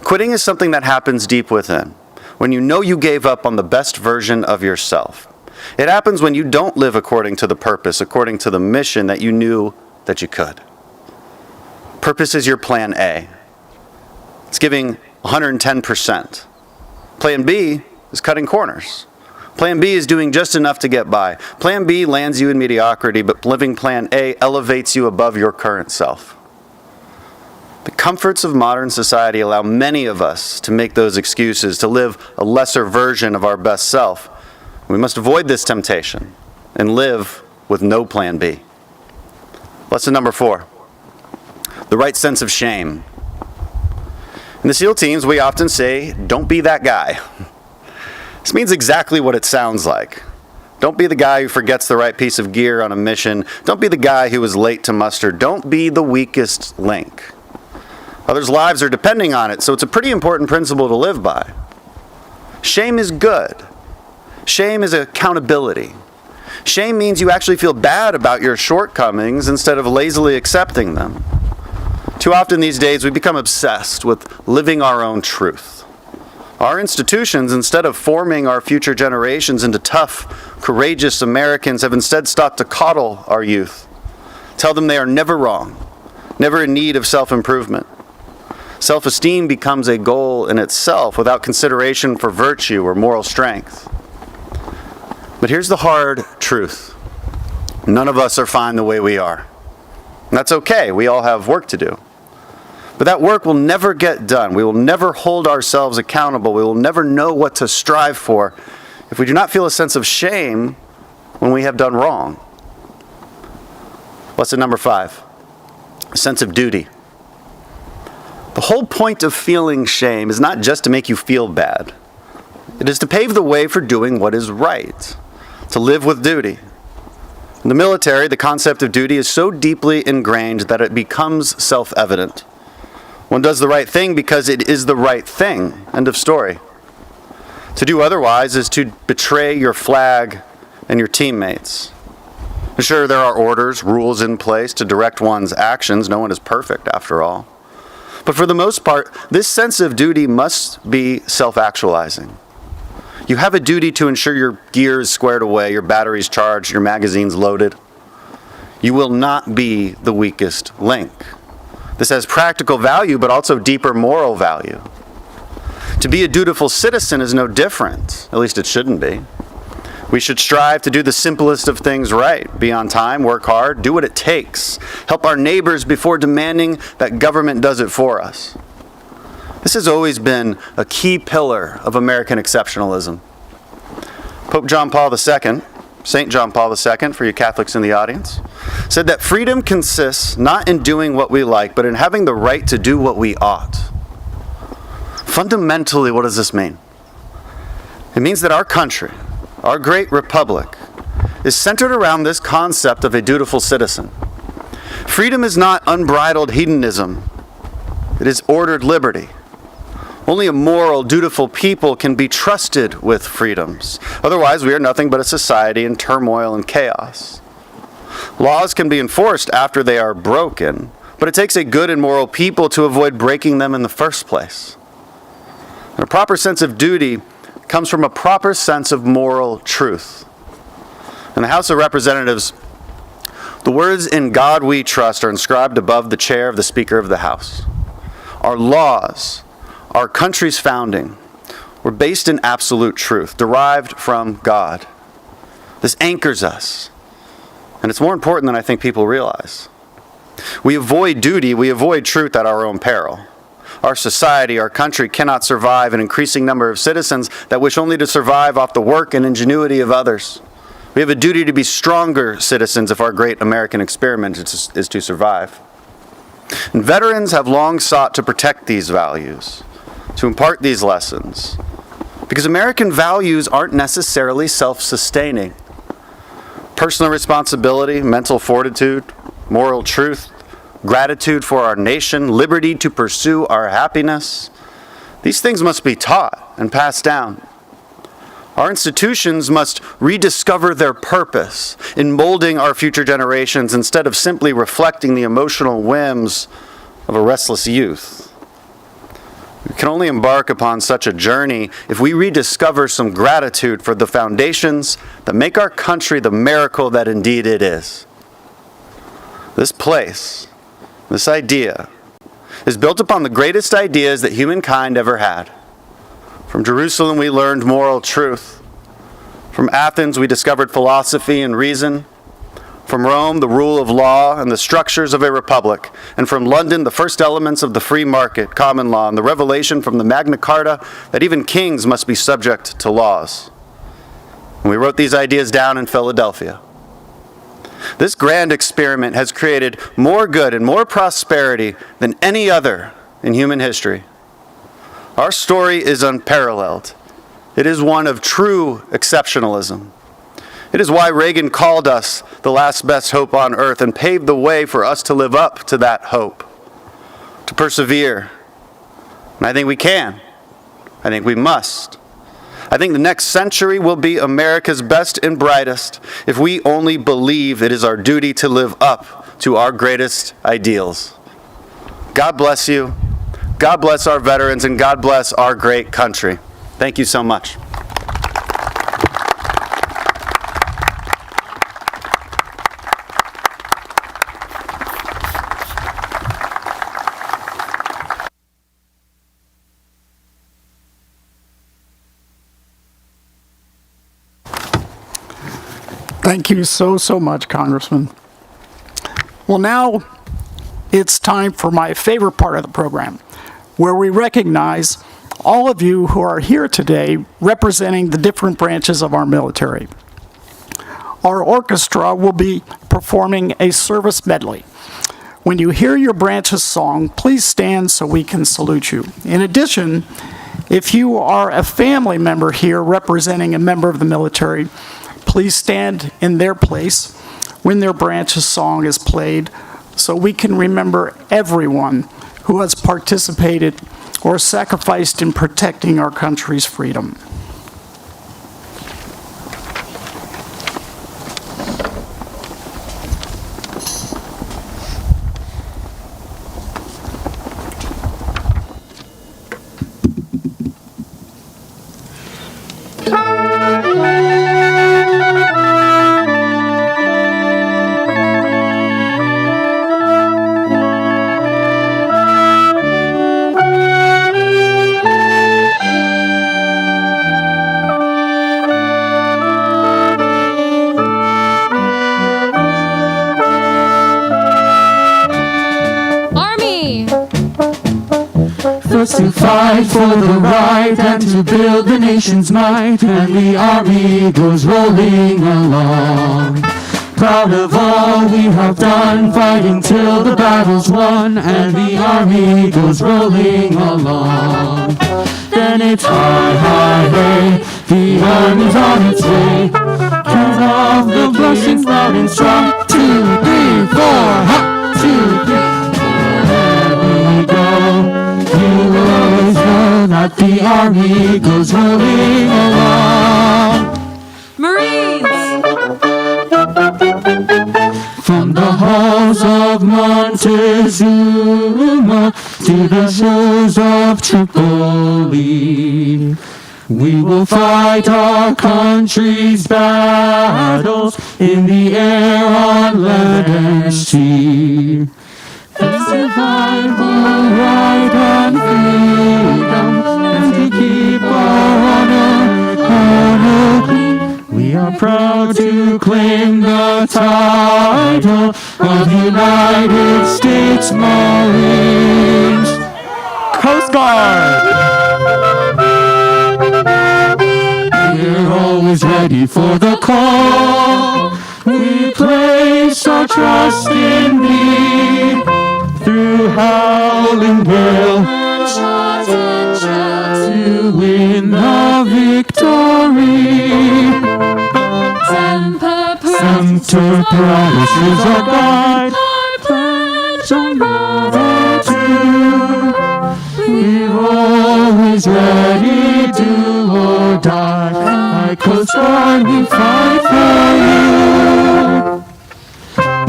Quitting is something that happens deep within, when you know you gave up on the best version of yourself. It happens when you don't live according to the purpose, according to the mission that you knew that you could. Purpose is your plan A. It's giving 110%. Plan B is cutting corners. Plan B is doing just enough to get by. Plan B lands you in mediocrity, but living Plan A elevates you above your current self. The comforts of modern society allow many of us to make those excuses, to live a lesser version of our best self. We must avoid this temptation and live with no Plan B. Lesson number 4, the right sense of shame. In the SEAL teams, we often say, don't be that guy. This means exactly what it sounds like. Don't be the guy who forgets the right piece of gear on a mission. Don't be the guy who is late to muster. Don't be the weakest link. Others' lives are depending on it, so it's a pretty important principle to live by. Shame is good. Shame is accountability. Shame means you actually feel bad about your shortcomings instead of lazily accepting them. Too often these days we become obsessed with living our own truth. Our institutions, instead of forming our future generations into tough, courageous Americans, have instead sought to coddle our youth. Tell them they are never wrong, never in need of self-improvement. Self-esteem becomes a goal in itself without consideration for virtue or moral strength. But here's the hard truth. None of us are fine the way we are. And that's okay. We all have work to do. But that work will never get done. We will never hold ourselves accountable. We will never know what to strive for if we do not feel a sense of shame when we have done wrong. Lesson number 5, a sense of duty. The whole point of feeling shame is not just to make you feel bad. It is to pave the way for doing what is right, to live with duty. In the military, the concept of duty is so deeply ingrained that it becomes self-evident. One does the right thing because it is the right thing. End of story. To do otherwise is to betray your flag and your teammates. Sure, there are orders, rules in place to direct one's actions. No one is perfect, after all. But for the most part, this sense of duty must be self-actualizing. You have a duty to ensure your gear is squared away, your batteries charged, your magazines loaded. You will not be the weakest link. This has practical value, but also deeper moral value. To be a dutiful citizen is no different. At least it shouldn't be. We should strive to do the simplest of things right. Be on time, work hard, do what it takes. Help our neighbors before demanding that government does it for us. This has always been a key pillar of American exceptionalism. Pope John Paul II, St. John Paul II, for you Catholics in the audience, said that freedom consists not in doing what we like, but in having the right to do what we ought. Fundamentally, what does this mean? It means that our country, our great republic, is centered around this concept of a dutiful citizen. Freedom is not unbridled hedonism. It is ordered liberty. Only a moral, dutiful people can be trusted with freedoms. Otherwise, we are nothing but a society in turmoil and chaos. Laws can be enforced after they are broken, but it takes a good and moral people to avoid breaking them in the first place. And a proper sense of duty comes from a proper sense of moral truth. In the House of Representatives, the words "In God we trust" are inscribed above the chair of the Speaker of the House. Our laws, our country's founding, were based in absolute truth, derived from God. This anchors us, and it's more important than I think people realize. We avoid duty, we avoid truth at our own peril. Our society, our country cannot survive an increasing number of citizens that wish only to survive off the work and ingenuity of others. We have a duty to be stronger citizens if our great American experiment is to survive. And veterans have long sought to protect these values, to impart these lessons, because American values aren't necessarily self-sustaining. Personal responsibility, mental fortitude, moral truth, gratitude for our nation, liberty to pursue our happiness, these things must be taught and passed down. Our institutions must rediscover their purpose in molding our future generations instead of simply reflecting the emotional whims of a restless youth. We can only embark upon such a journey if we rediscover some gratitude for the foundations that make our country the miracle that indeed it is. This place, this idea, is built upon the greatest ideas that humankind ever had. From Jerusalem, we learned moral truth. From Athens, we discovered philosophy and reason. From Rome, the rule of law and the structures of a republic. And from London, the first elements of the free market, common law, and the revelation from the Magna Carta that even kings must be subject to laws. And we wrote these ideas down in Philadelphia. This grand experiment has created more good and more prosperity than any other in human history. Our story is unparalleled. It is one of true exceptionalism. It is why Reagan called us the last best hope on earth and paved the way for us to live up to that hope, to persevere. And I think we can. I think we must. I think the next century will be America's best and brightest if we only believe it is our duty to live up to our greatest ideals. God bless you. God bless our veterans, and God bless our great country. Thank you so much. Thank you so much, Congressman. Well, now it's time for my favorite part of the program, where we recognize all of you who are here today representing the different branches of our military. Our orchestra will be performing a service medley. When you hear your branch's song, please stand so we can salute you. In addition, if you are a family member here representing a member of the military, please stand in their place when their branch's song is played so we can remember everyone who has participated or sacrificed in protecting our country's freedom. To fight for the right and to build the nation's might, and the army goes rolling along. Proud of all we have done, fighting till the battle's won, and the army goes rolling along. Then it's hi, hi, hey, the army's on its way. Count off the blessings loud and strong. 2, 3, 4, hop, 2, 3, there we go. You will always know that the army goes rolling along. Marines! From the halls of Montezuma to the shores of Tripoli, we will fight our country's battles in the air, on land and sea. To survival, right and freedom, and to keep our honor clean. We are proud to claim the title of United States Marines. Coast Guard! We're always ready for the call. We place our trust in Thee. Through howling gale and shot and shell to win the victory. Semper Paratus is our guide, our pledge our gratitude. We're always ready, do or die. Like Coast Guard, we fight for you.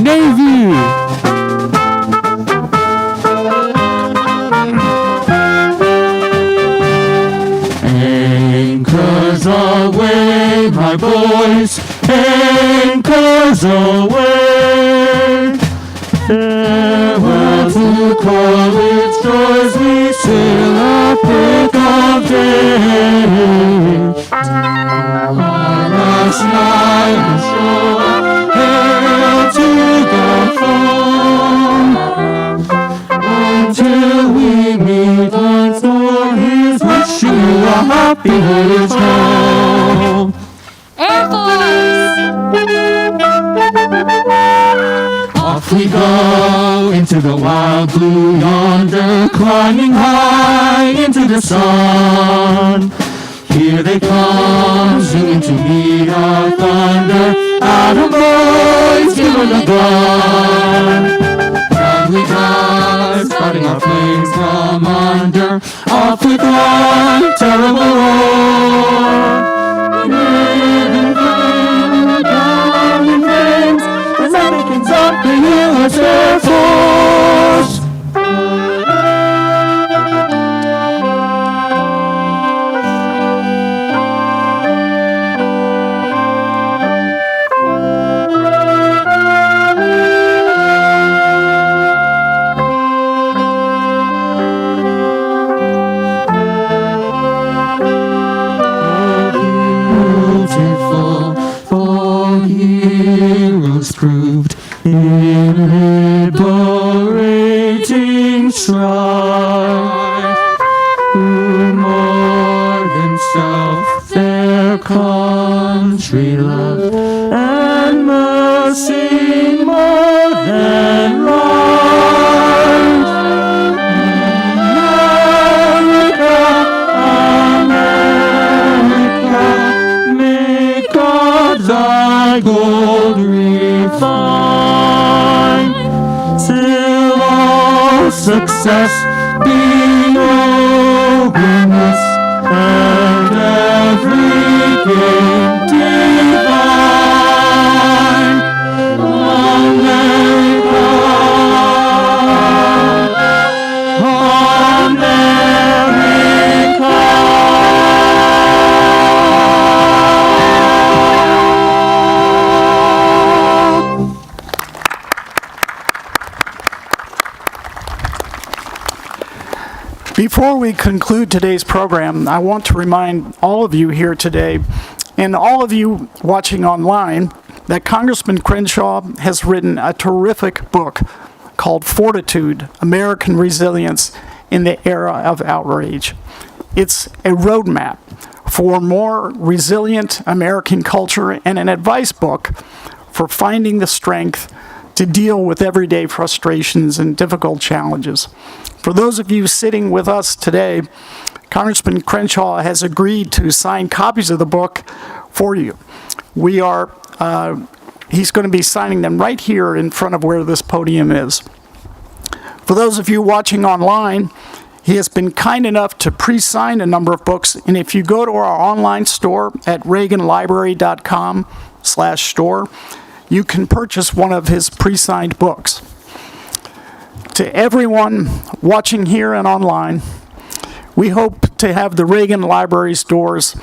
Navy! Anchors away, my boys, anchors away. Farewell to college joys, we sail up with of day. Last night was sure, hail to the throne. Until we meet once more, here's wishing you a happy voyage home. Air Force! Off we go into the wild blue yonder, climbing high into the sun. Here they come, singing to meet our thunder. Atom boys, give 'em the gun. Down we dive, fighting our flames from under. Off with one terrible roar. Down in flames, as I thickens up the U.S. Air Force. Heroes proved in liberating strife, who more than self their country loved, and mercy more than right. America, America, may God thy gold refine, till all success be over us, and every gain divine. America, America. Before we conclude today's program, I want to remind all of you here today, and all of you watching online, that Congressman Crenshaw has written a terrific book called Fortitude, American Resilience in the Era of Outrage. It's a roadmap for more resilient American culture and an advice book for finding the strength to deal with everyday frustrations and difficult challenges. For those of you sitting with us today, Congressman Crenshaw has agreed to sign copies of the book for you. He's going to be signing them right here in front of where this podium is. For those of you watching online, he has been kind enough to pre-sign a number of books, and if you go to our online store at reaganlibrary.com/store, you can purchase one of his pre-signed books. To everyone watching here and online, we hope to have the Reagan Library's doors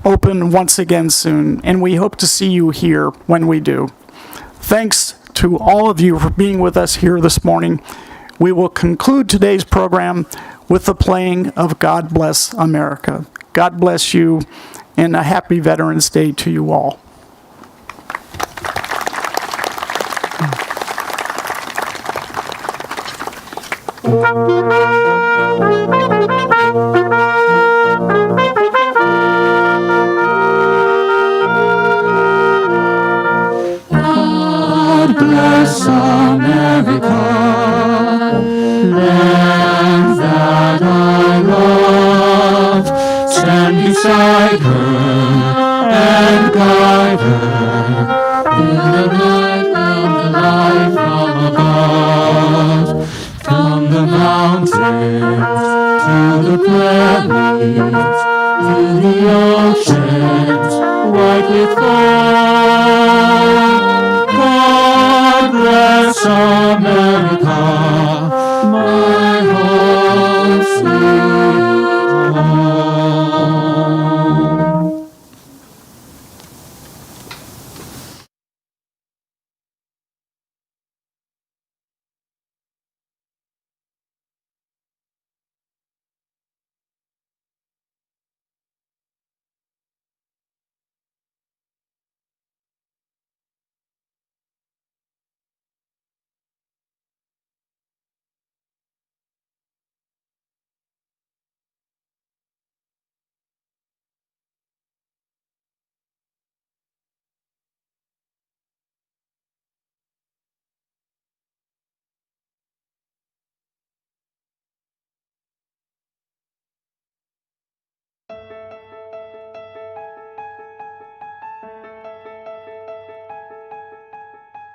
open once again soon, and we hope to see you here when we do. Thanks to all of you for being with us here this morning. We will conclude today's program with the playing of God Bless America. God bless you, and a happy Veterans Day to you all. God bless America, land that I love. Stand beside her and guide her in the night and the light from above. From the mountains to the prairies, to the oceans white with foam. God bless America, my home sweet home.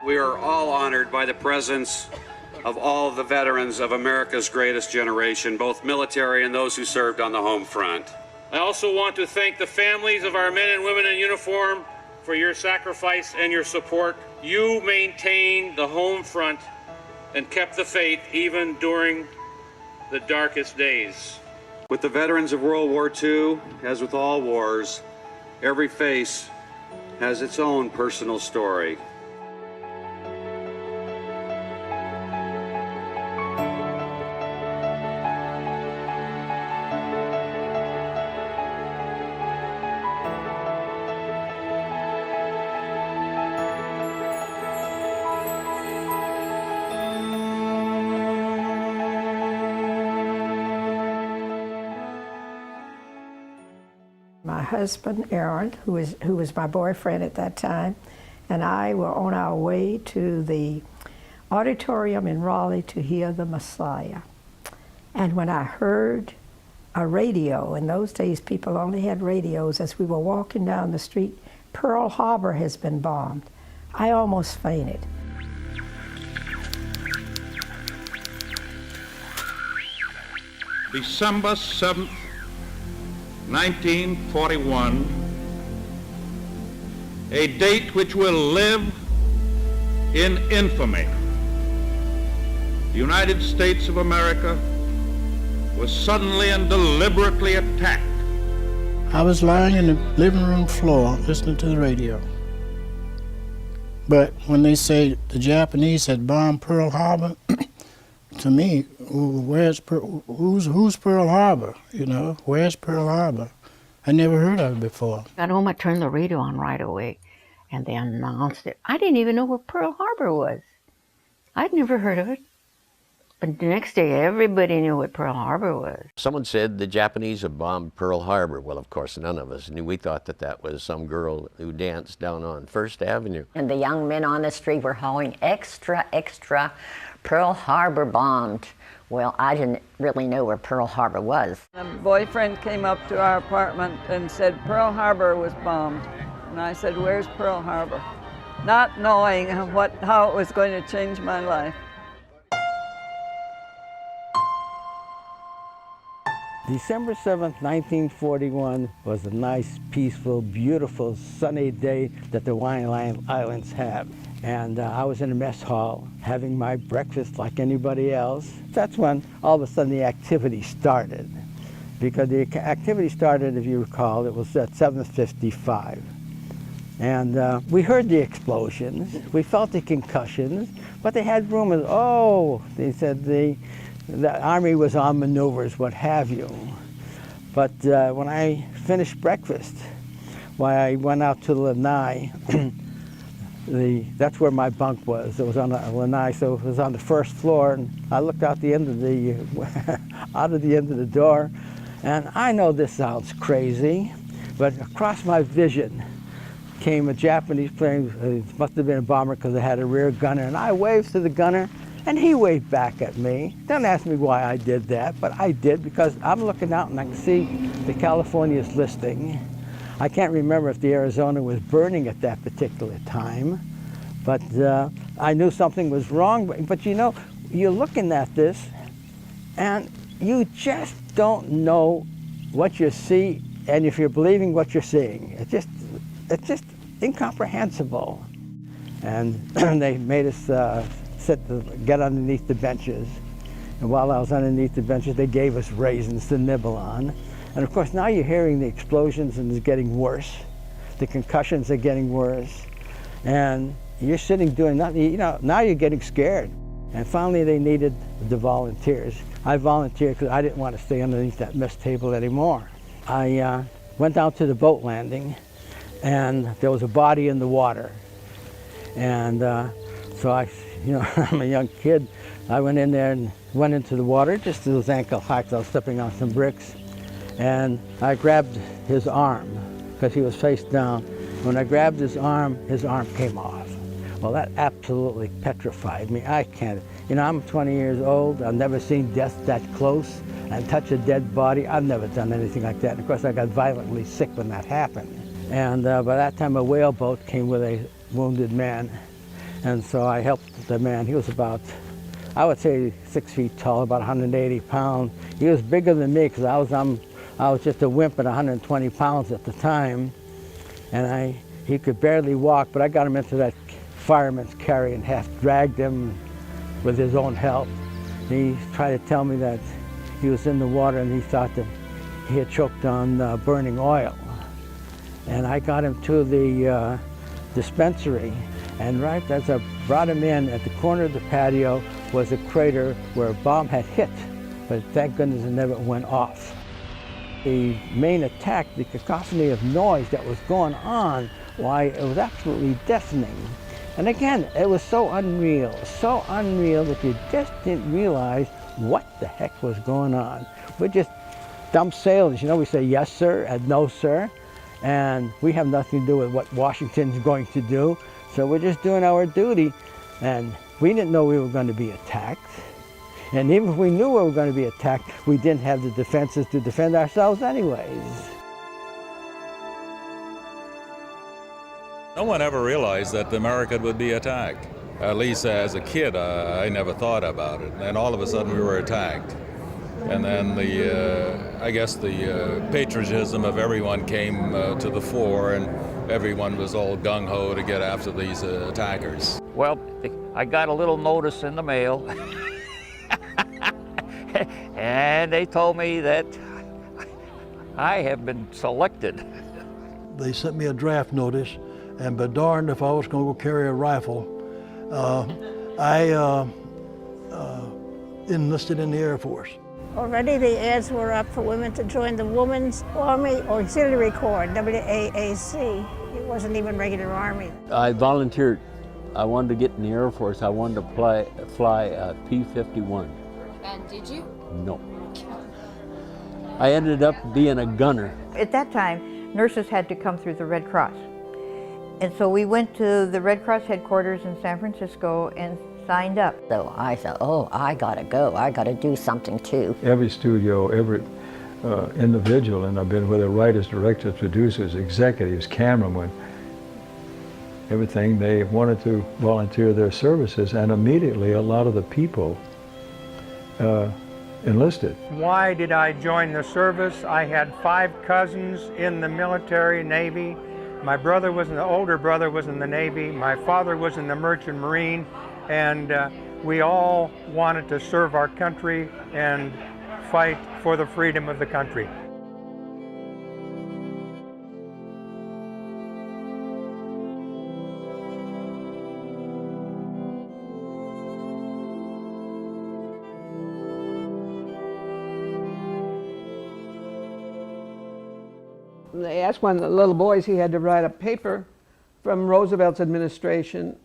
We are all honored by the presence of all the veterans of America's greatest generation, both military and those who served on the home front. I also want to thank the families of our men and women in uniform for your sacrifice and your support. You maintained the home front and kept the faith even during the darkest days. With the veterans of World War II, as with all wars, every face has its own personal story. My husband, Aaron, who was my boyfriend at that time, and I were on our way to the auditorium in Raleigh to hear the Messiah. And when I heard a radio, in those days people only had radios, as we were walking down the street, Pearl Harbor has been bombed, I almost fainted. December 7th, 1941, a date which will live in infamy. The United States of America was suddenly and deliberately attacked. I was lying in the living room floor listening to the radio. But when they say the Japanese had bombed Pearl Harbor, to me, who's Pearl Harbor? You know, where's Pearl Harbor? I never heard of it before. Got home, I turned the radio on right away, and they announced it. I didn't even know where Pearl Harbor was. I'd never heard of it. But the next day, everybody knew what Pearl Harbor was. Someone said the Japanese had bombed Pearl Harbor. Well, of course, none of us knew. We thought that that was some girl who danced down on First Avenue. And the young men on the street were hauling extra, extra Pearl Harbor bombed. Well, I didn't really know where Pearl Harbor was. My boyfriend came up to our apartment and said Pearl Harbor was bombed. And I said, where's Pearl Harbor? Not knowing how it was going to change my life. December 7th, 1941 was a nice, peaceful, beautiful, sunny day that the Hawaiian Islands have. And I was in a mess hall having my breakfast like anybody else. That's when all of a sudden the activity started. Because the activity started, if you recall, it was at 7:55. And we heard the explosions, we felt the concussions, but they had rumors, they said the Army was on maneuvers, what have you. But when I finished breakfast, I went out to the lanai. That's where my bunk was. It was on the lanai, so it was on the first floor. And I looked out the end of the out of the end of the door, and I know this sounds crazy, but across my vision came a Japanese plane. It must have been a bomber because it had a rear gunner, and I waved to the gunner. And he waved back at me. Don't ask me why I did that, but I did because I'm looking out and I can see the California's listing. I can't remember if the Arizona was burning at that particular time, but I knew something was wrong. But you know, you're looking at this and you just don't know what you see and if you're believing what you're seeing. It's just incomprehensible. And they made us get underneath the benches. And while I was underneath the benches, they gave us raisins to nibble on. And of course, now you're hearing the explosions and it's getting worse. The concussions are getting worse. And you're sitting doing nothing. You know, now you're getting scared. And finally, they needed the volunteers. I volunteered because I didn't want to stay underneath that mess table anymore. I went down to the boat landing, and there was a body in the water. And so I'm a young kid. I went in there and went into the water, just to those ankle heights. I was stepping on some bricks. And I grabbed his arm, because he was face down. When I grabbed his arm came off. Well, that absolutely petrified me. I can't, I'm 20 years old. I've never seen death that close and touch a dead body. I've never done anything like that. And of course, I got violently sick when that happened. And by that time, a whaleboat came with a wounded man. And so I helped the man. He was about, I would say 6 feet tall, about 180 pounds. He was bigger than me because I was just a wimp at 120 pounds at the time. And he could barely walk, but I got him into that fireman's carry and half dragged him with his own help. He tried to tell me that he was in the water and he thought that he had choked on burning oil. And I got him to the dispensary, and right as I brought him in, at the corner of the patio was a crater where a bomb had hit, but thank goodness it never went off. The main attack, the cacophony of noise that was going on, why, it was absolutely deafening. And again, it was so unreal that you just didn't realize what the heck was going on. We're just dumb sailors, you know, we say yes sir and no sir, and we have nothing to do with what Washington's going to do, so we're just doing our duty, and we didn't know we were going to be attacked. And even if we knew we were going to be attacked, we didn't have the defenses to defend ourselves anyways. No one ever realized that America would be attacked. At least as a kid, I never thought about it. And all of a sudden we were attacked. And then I guess the patriotism of everyone came to the fore, and everyone was all gung-ho to get after these attackers. Well, I got a little notice in the mail. And they told me that I have been selected. They sent me a draft notice, and be darned if I was going to go carry a rifle. I enlisted in the Air Force. Already the ads were up for women to join the Women's Army Auxiliary Corps, WAAC. It wasn't even regular Army. I volunteered. I wanted to get in the Air Force. I wanted to fly a P-51. And did you? No. I ended up being a gunner. At that time, nurses had to come through the Red Cross. And so we went to the Red Cross headquarters in San Francisco and signed up. So I thought, oh, I gotta go, I gotta do something too. Every studio, every individual, and I've been with the writers, directors, producers, executives, cameramen, everything, they wanted to volunteer their services, and immediately a lot of the people enlisted. Why did I join the service? I had 5 cousins in the military, Navy. My brother was the older brother was in the Navy. My father was in the Merchant Marine, and we all wanted to serve our country and fight for the freedom of the country. They asked one of the little boys, he had to write a paper from Roosevelt's administration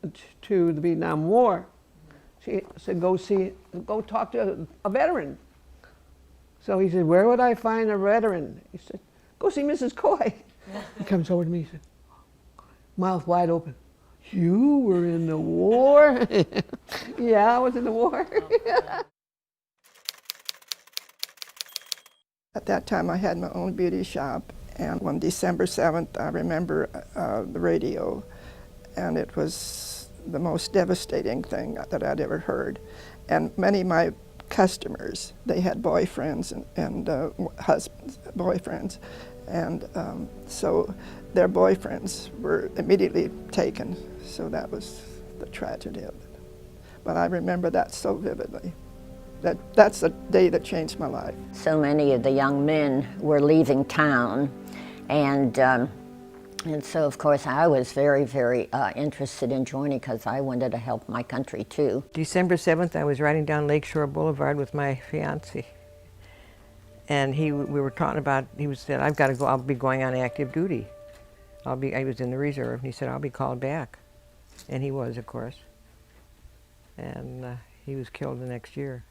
to the Vietnam War. She said, go talk to a veteran. So he said, where would I find a veteran? He said, go see Mrs. Coy. He comes over to me, he said, mouth wide open, you were in the war? Yeah, I was in the war. At that time, I had my own beauty shop. And on December 7th, I remember the radio, and it was the most devastating thing that I'd ever heard. And many of my customers, they had boyfriends and husbands, boyfriends, and so their boyfriends were immediately taken. So that was the tragedy of it. But I remember that so vividly. That's the day that changed my life. So many of the young men were leaving town, and so of course I was very, very interested in joining because I wanted to help my country too. December 7th, I was riding down Lakeshore Boulevard with my fiancé, and we were talking about, he said, I've got to go, I'll be going on active duty. I was in the reserve, and he said, I'll be called back. And he was, of course. And he was killed the next year.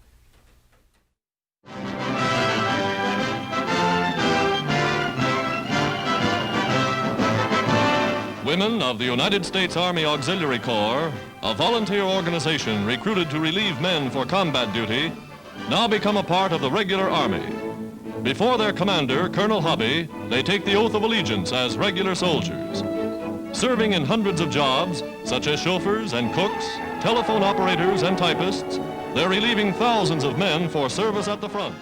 Women of the United States Army Auxiliary Corps, a volunteer organization recruited to relieve men for combat duty, now become a part of the regular Army. Before their commander, Colonel Hobby, they take the oath of allegiance as regular soldiers. serving in hundreds of jobs, such as chauffeurs and cooks, telephone operators and typists. They're relieving thousands of men for service at the front.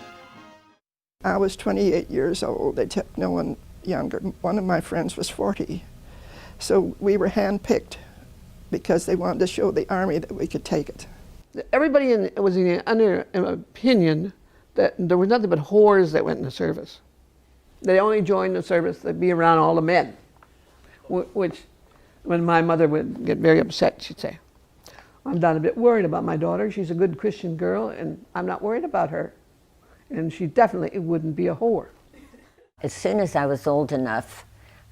I was 28 years old. They took no one younger. One of my friends was 40. So we were handpicked because they wanted to show the Army that we could take it. Everybody was under an opinion that there was nothing but whores that went in the service. They only joined the service to be around all the men, which when my mother would get very upset, she'd say, I'm not a bit worried about my daughter. She's a good Christian girl, and I'm not worried about her. And she definitely wouldn't be a whore. As soon as I was old enough,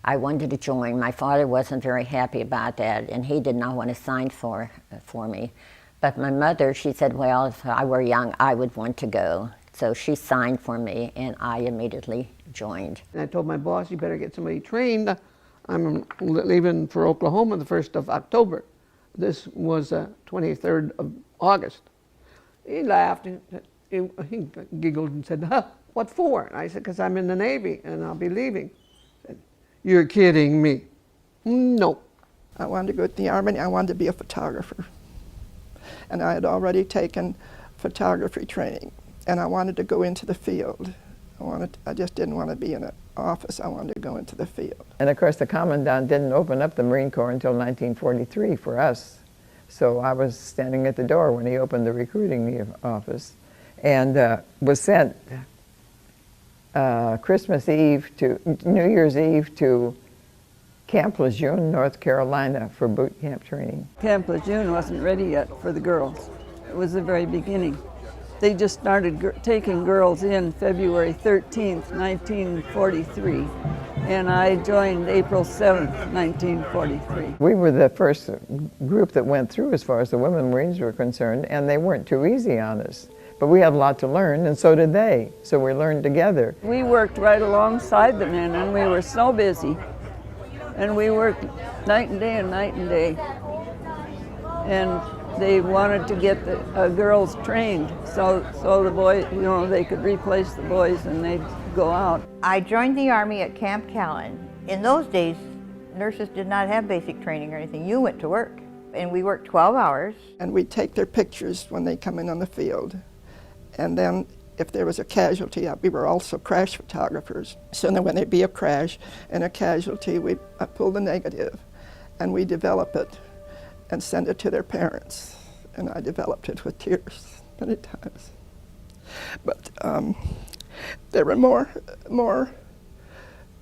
I wanted to join. My father wasn't very happy about that, and he did not want to sign for me. But my mother, she said, well, if I were young, I would want to go. So she signed for me, and I immediately joined. And I told my boss, you better get somebody trained. I'm leaving for Oklahoma the 1st of October. This was 23rd of August. He laughed. He giggled and said, huh, what for? And I said, because I'm in the Navy and I'll be leaving. He said, you're kidding me. No. I wanted to go to the Army. I wanted to be a photographer. And I had already taken photography training. And I wanted to go into the field. I just didn't want to be in an office. I wanted to go into the field. And of course the Commandant didn't open up the Marine Corps until 1943 for us. So I was standing at the door when he opened the recruiting office, and was sent Christmas Eve to New Year's Eve to Camp Lejeune, North Carolina for boot camp training. Camp Lejeune wasn't ready yet for the girls. It was the very beginning. They just started taking girls in February 13th, 1943, and I joined April 7th, 1943. We were the first group that went through as far as the women Marines were concerned, and they weren't too easy on us. But we had a lot to learn, and so did they. So we learned together. We worked right alongside the men, and we were so busy. And we worked night and day and night and day. And they wanted to get the girls trained, so the boys, you know, they could replace the boys and they'd go out. I joined the Army at Camp Callan. In those days, nurses did not have basic training or anything. You went to work, and we worked 12 hours. And we'd take their pictures when they come in on the field. And then if there was a casualty, we were also crash photographers. So then when there'd be a crash and a casualty, we'd pull the negative and we develop it and send it to their parents. And I developed it with tears many times. But there were more,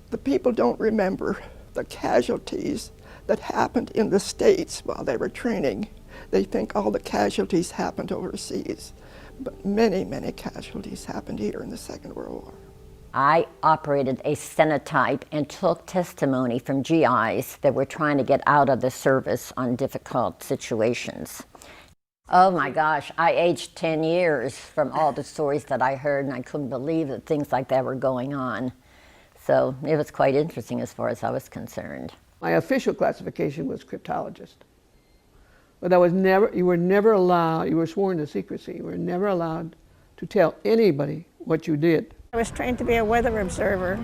the people don't remember the casualties that happened in the States while they were training. They think all the casualties happened overseas. But many, many casualties happened here in the Second World War. I operated a stenotype and took testimony from GIs that were trying to get out of the service on difficult situations. Oh my gosh, I aged 10 years from all the stories that I heard, and I couldn't believe that things like that were going on. So it was quite interesting as far as I was concerned. My official classification was cryptologist. But you were never allowed, you were sworn to secrecy, you were never allowed to tell anybody what you did. I was trained to be a weather observer,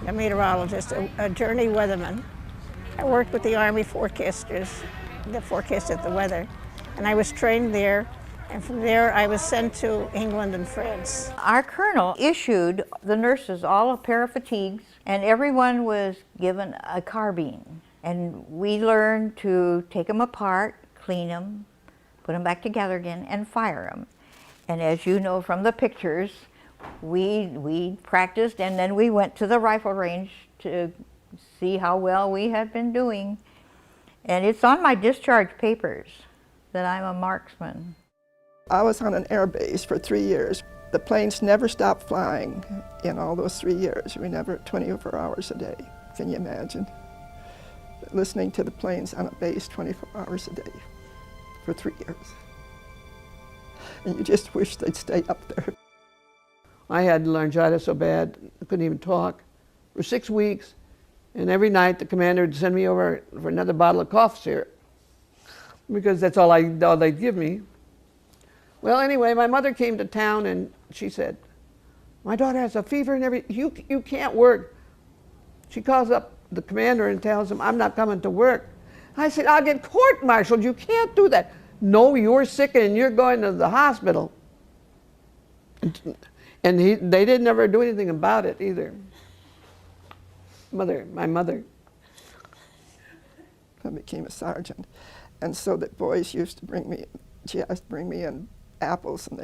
a meteorologist, a journey weatherman. I worked with the Army forecasters that forecasted the weather. And I was trained there, and from there I was sent to England and France. Our colonel issued the nurses all a pair of fatigues, and everyone was given a carbine. And we learned to take them apart, clean them, put them back together again, and fire them. And as you know from the pictures, we practiced, and then we went to the rifle range to see how well we had been doing. And it's on my discharge papers that I'm a marksman. I was on an air base for 3 years. The planes never stopped flying in all those 3 years. We never, 24 hours a day. Can you imagine? Listening to the planes on a base 24 hours a day for 3 years. And you just wish they'd stay up there. I had laryngitis so bad, I couldn't even talk for 6 weeks. And every night the commander would send me over for another bottle of cough syrup, because that's all they'd give me. Well, anyway, my mother came to town and she said, my daughter has a fever and everything. You can't work. She calls up the commander and tells him, I'm not coming to work. I said, I'll get court-martialed. You can't do that. No, you're sick and you're going to the hospital. And they didn't ever do anything about it either. My mother. I became a sergeant. And so the boys used to bring me in apples, and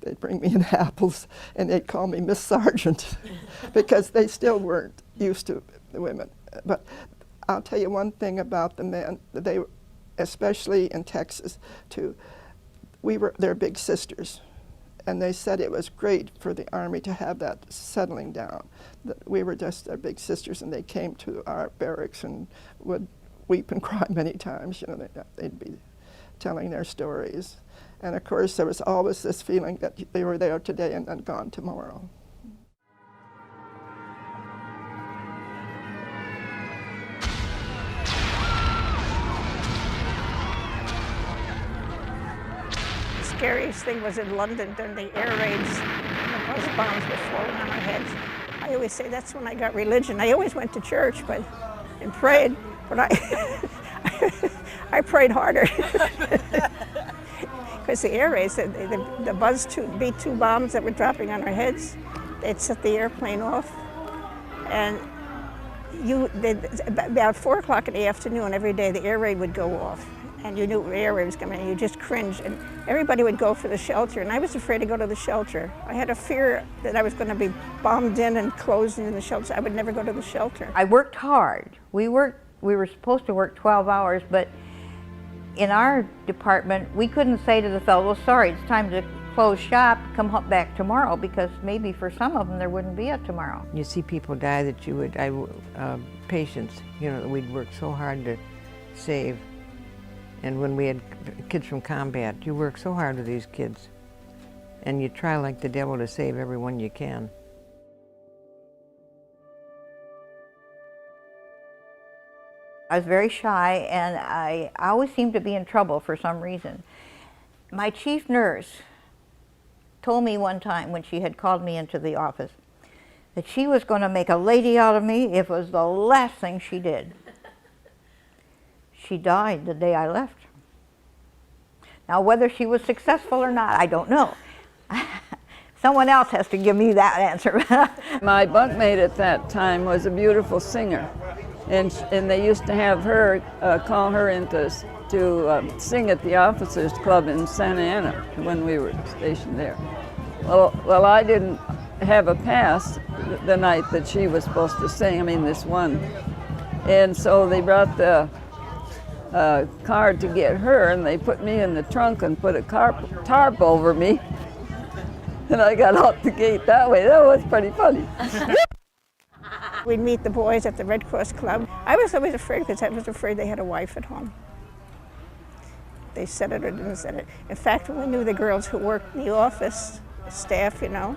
they'd bring me in apples, and they'd call me Miss Sergeant because they still weren't used to the women. But I'll tell you one thing about the men, they, especially in Texas, too, we were their big sisters. And they said it was great for the Army to have that settling down. That we were just their big sisters, and they came to our barracks and would weep and cry many times. You know, they'd be telling their stories. And of course, there was always this feeling that they were there today and then gone tomorrow. The scariest thing was in London during the air raids, and the buzz bombs were falling on our heads. I always say that's when I got religion. I always went to church and prayed, but I prayed harder. Because the air raids, the Buzz B-2 bombs that were dropping on our heads, they'd set the airplane off. And about 4 o'clock in the afternoon every day, the air raid would go off. And you knew the air raid was coming, and you just cringed. And everybody would go for the shelter, and I was afraid to go to the shelter. I had a fear that I was going to be bombed in and closed in the shelter. I would never go to the shelter. I worked hard. We were supposed to work 12 hours, but in our department, we couldn't say to the fellow, well, sorry, it's time to close shop, come back tomorrow, because maybe for some of them there wouldn't be a tomorrow. You see people die that you would, patients, you know, we'd work so hard to save. And when we had kids from combat, you work so hard with these kids. And you try like the devil to save everyone you can. I was very shy, and I always seemed to be in trouble for some reason. My chief nurse told me one time when she had called me into the office that she was going to make a lady out of me if it was the last thing she did. She died the day I left. Now, whether she was successful or not, I don't know. Someone else has to give me that answer. My bunkmate at that time was a beautiful singer, and they used to have her, call her in to sing at the Officers Club in Santa Ana when we were stationed there. Well, I didn't have a pass the night that she was supposed to sing, this one. And so they brought the car to get her, and they put me in the trunk and put a tarp over me. And I got out the gate that way. That was pretty funny. We'd meet the boys at the Red Cross Club. I was always afraid because I was afraid they had a wife at home. They said it or didn't say it. In fact, when we knew the girls who worked in the office, staff, you know,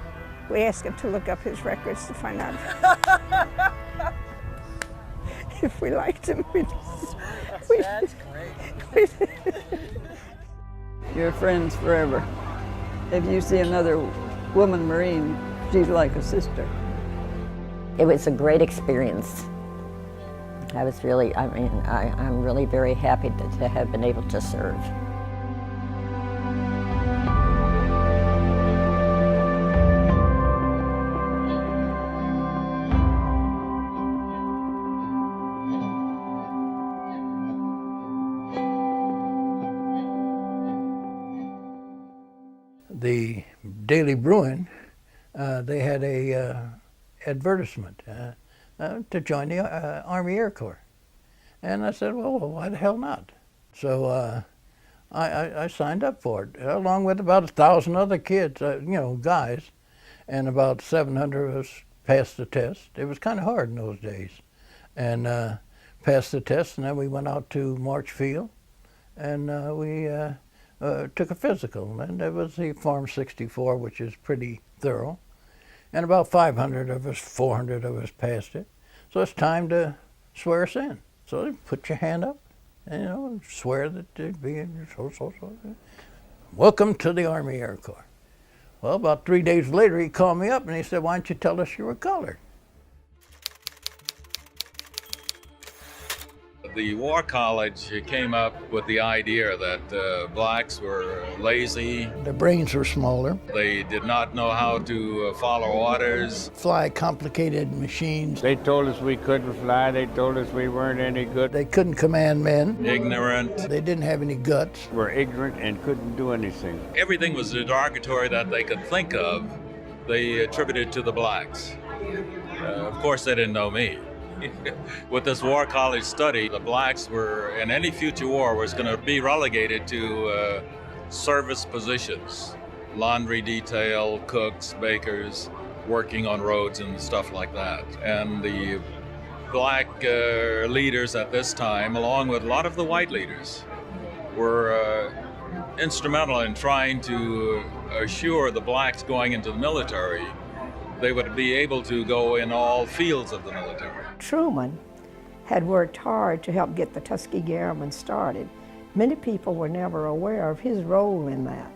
we asked him to look up his records to find out if we liked him. That's great. You're friends forever. If you see another woman Marine, she's like a sister. It was a great experience. I was really, I'm really very happy to have been able to serve. The Daily Bruin, they had a advertisement to join the Army Air Corps. And I said, well, why the hell not? So I signed up for it, along with about 1,000 other kids, guys, and about 700 of us passed the test. It was kind of hard in those days. And passed the test, and then we went out to March Field, and we took a physical, and it was the Form 64, which is pretty thorough. And about 500 of us, 400 of us passed it. So it's time to swear us in. So they put your hand up, and swear that you'd be so. Welcome to the Army Air Corps. Well, about 3 days later, he called me up and he said, why don't you tell us you were colored? The War College came up with the idea that blacks were lazy. Their brains were smaller. They did not know how to follow orders. Fly complicated machines. They told us we couldn't fly. They told us we weren't any good. They couldn't command men. Ignorant. They didn't have any guts. Were ignorant and couldn't do anything. Everything was derogatory that they could think of, they attributed to the blacks. Of course, they didn't know me. With this War College study, the blacks were, in any future war, was going to be relegated to service positions. Laundry detail, cooks, bakers, working on roads and stuff like that. And the black leaders at this time, along with a lot of the white leaders, were instrumental in trying to assure the blacks going into the military they would be able to go in all fields of the military. Truman had worked hard to help get the Tuskegee Airmen started. Many people were never aware of his role in that,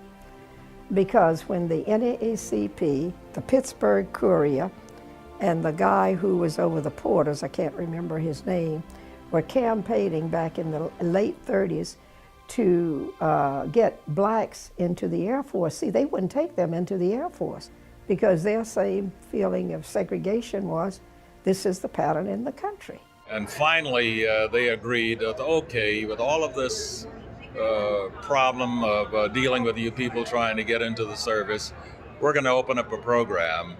because when the NAACP, the Pittsburgh Courier, and the guy who was over the porters, I can't remember his name, were campaigning back in the late 30s to get blacks into the Air Force. See, they wouldn't take them into the Air Force because their same feeling of segregation was, this is the pattern in the country. And finally, they agreed that, okay, with all of this problem of dealing with you people trying to get into the service, we're going to open up a program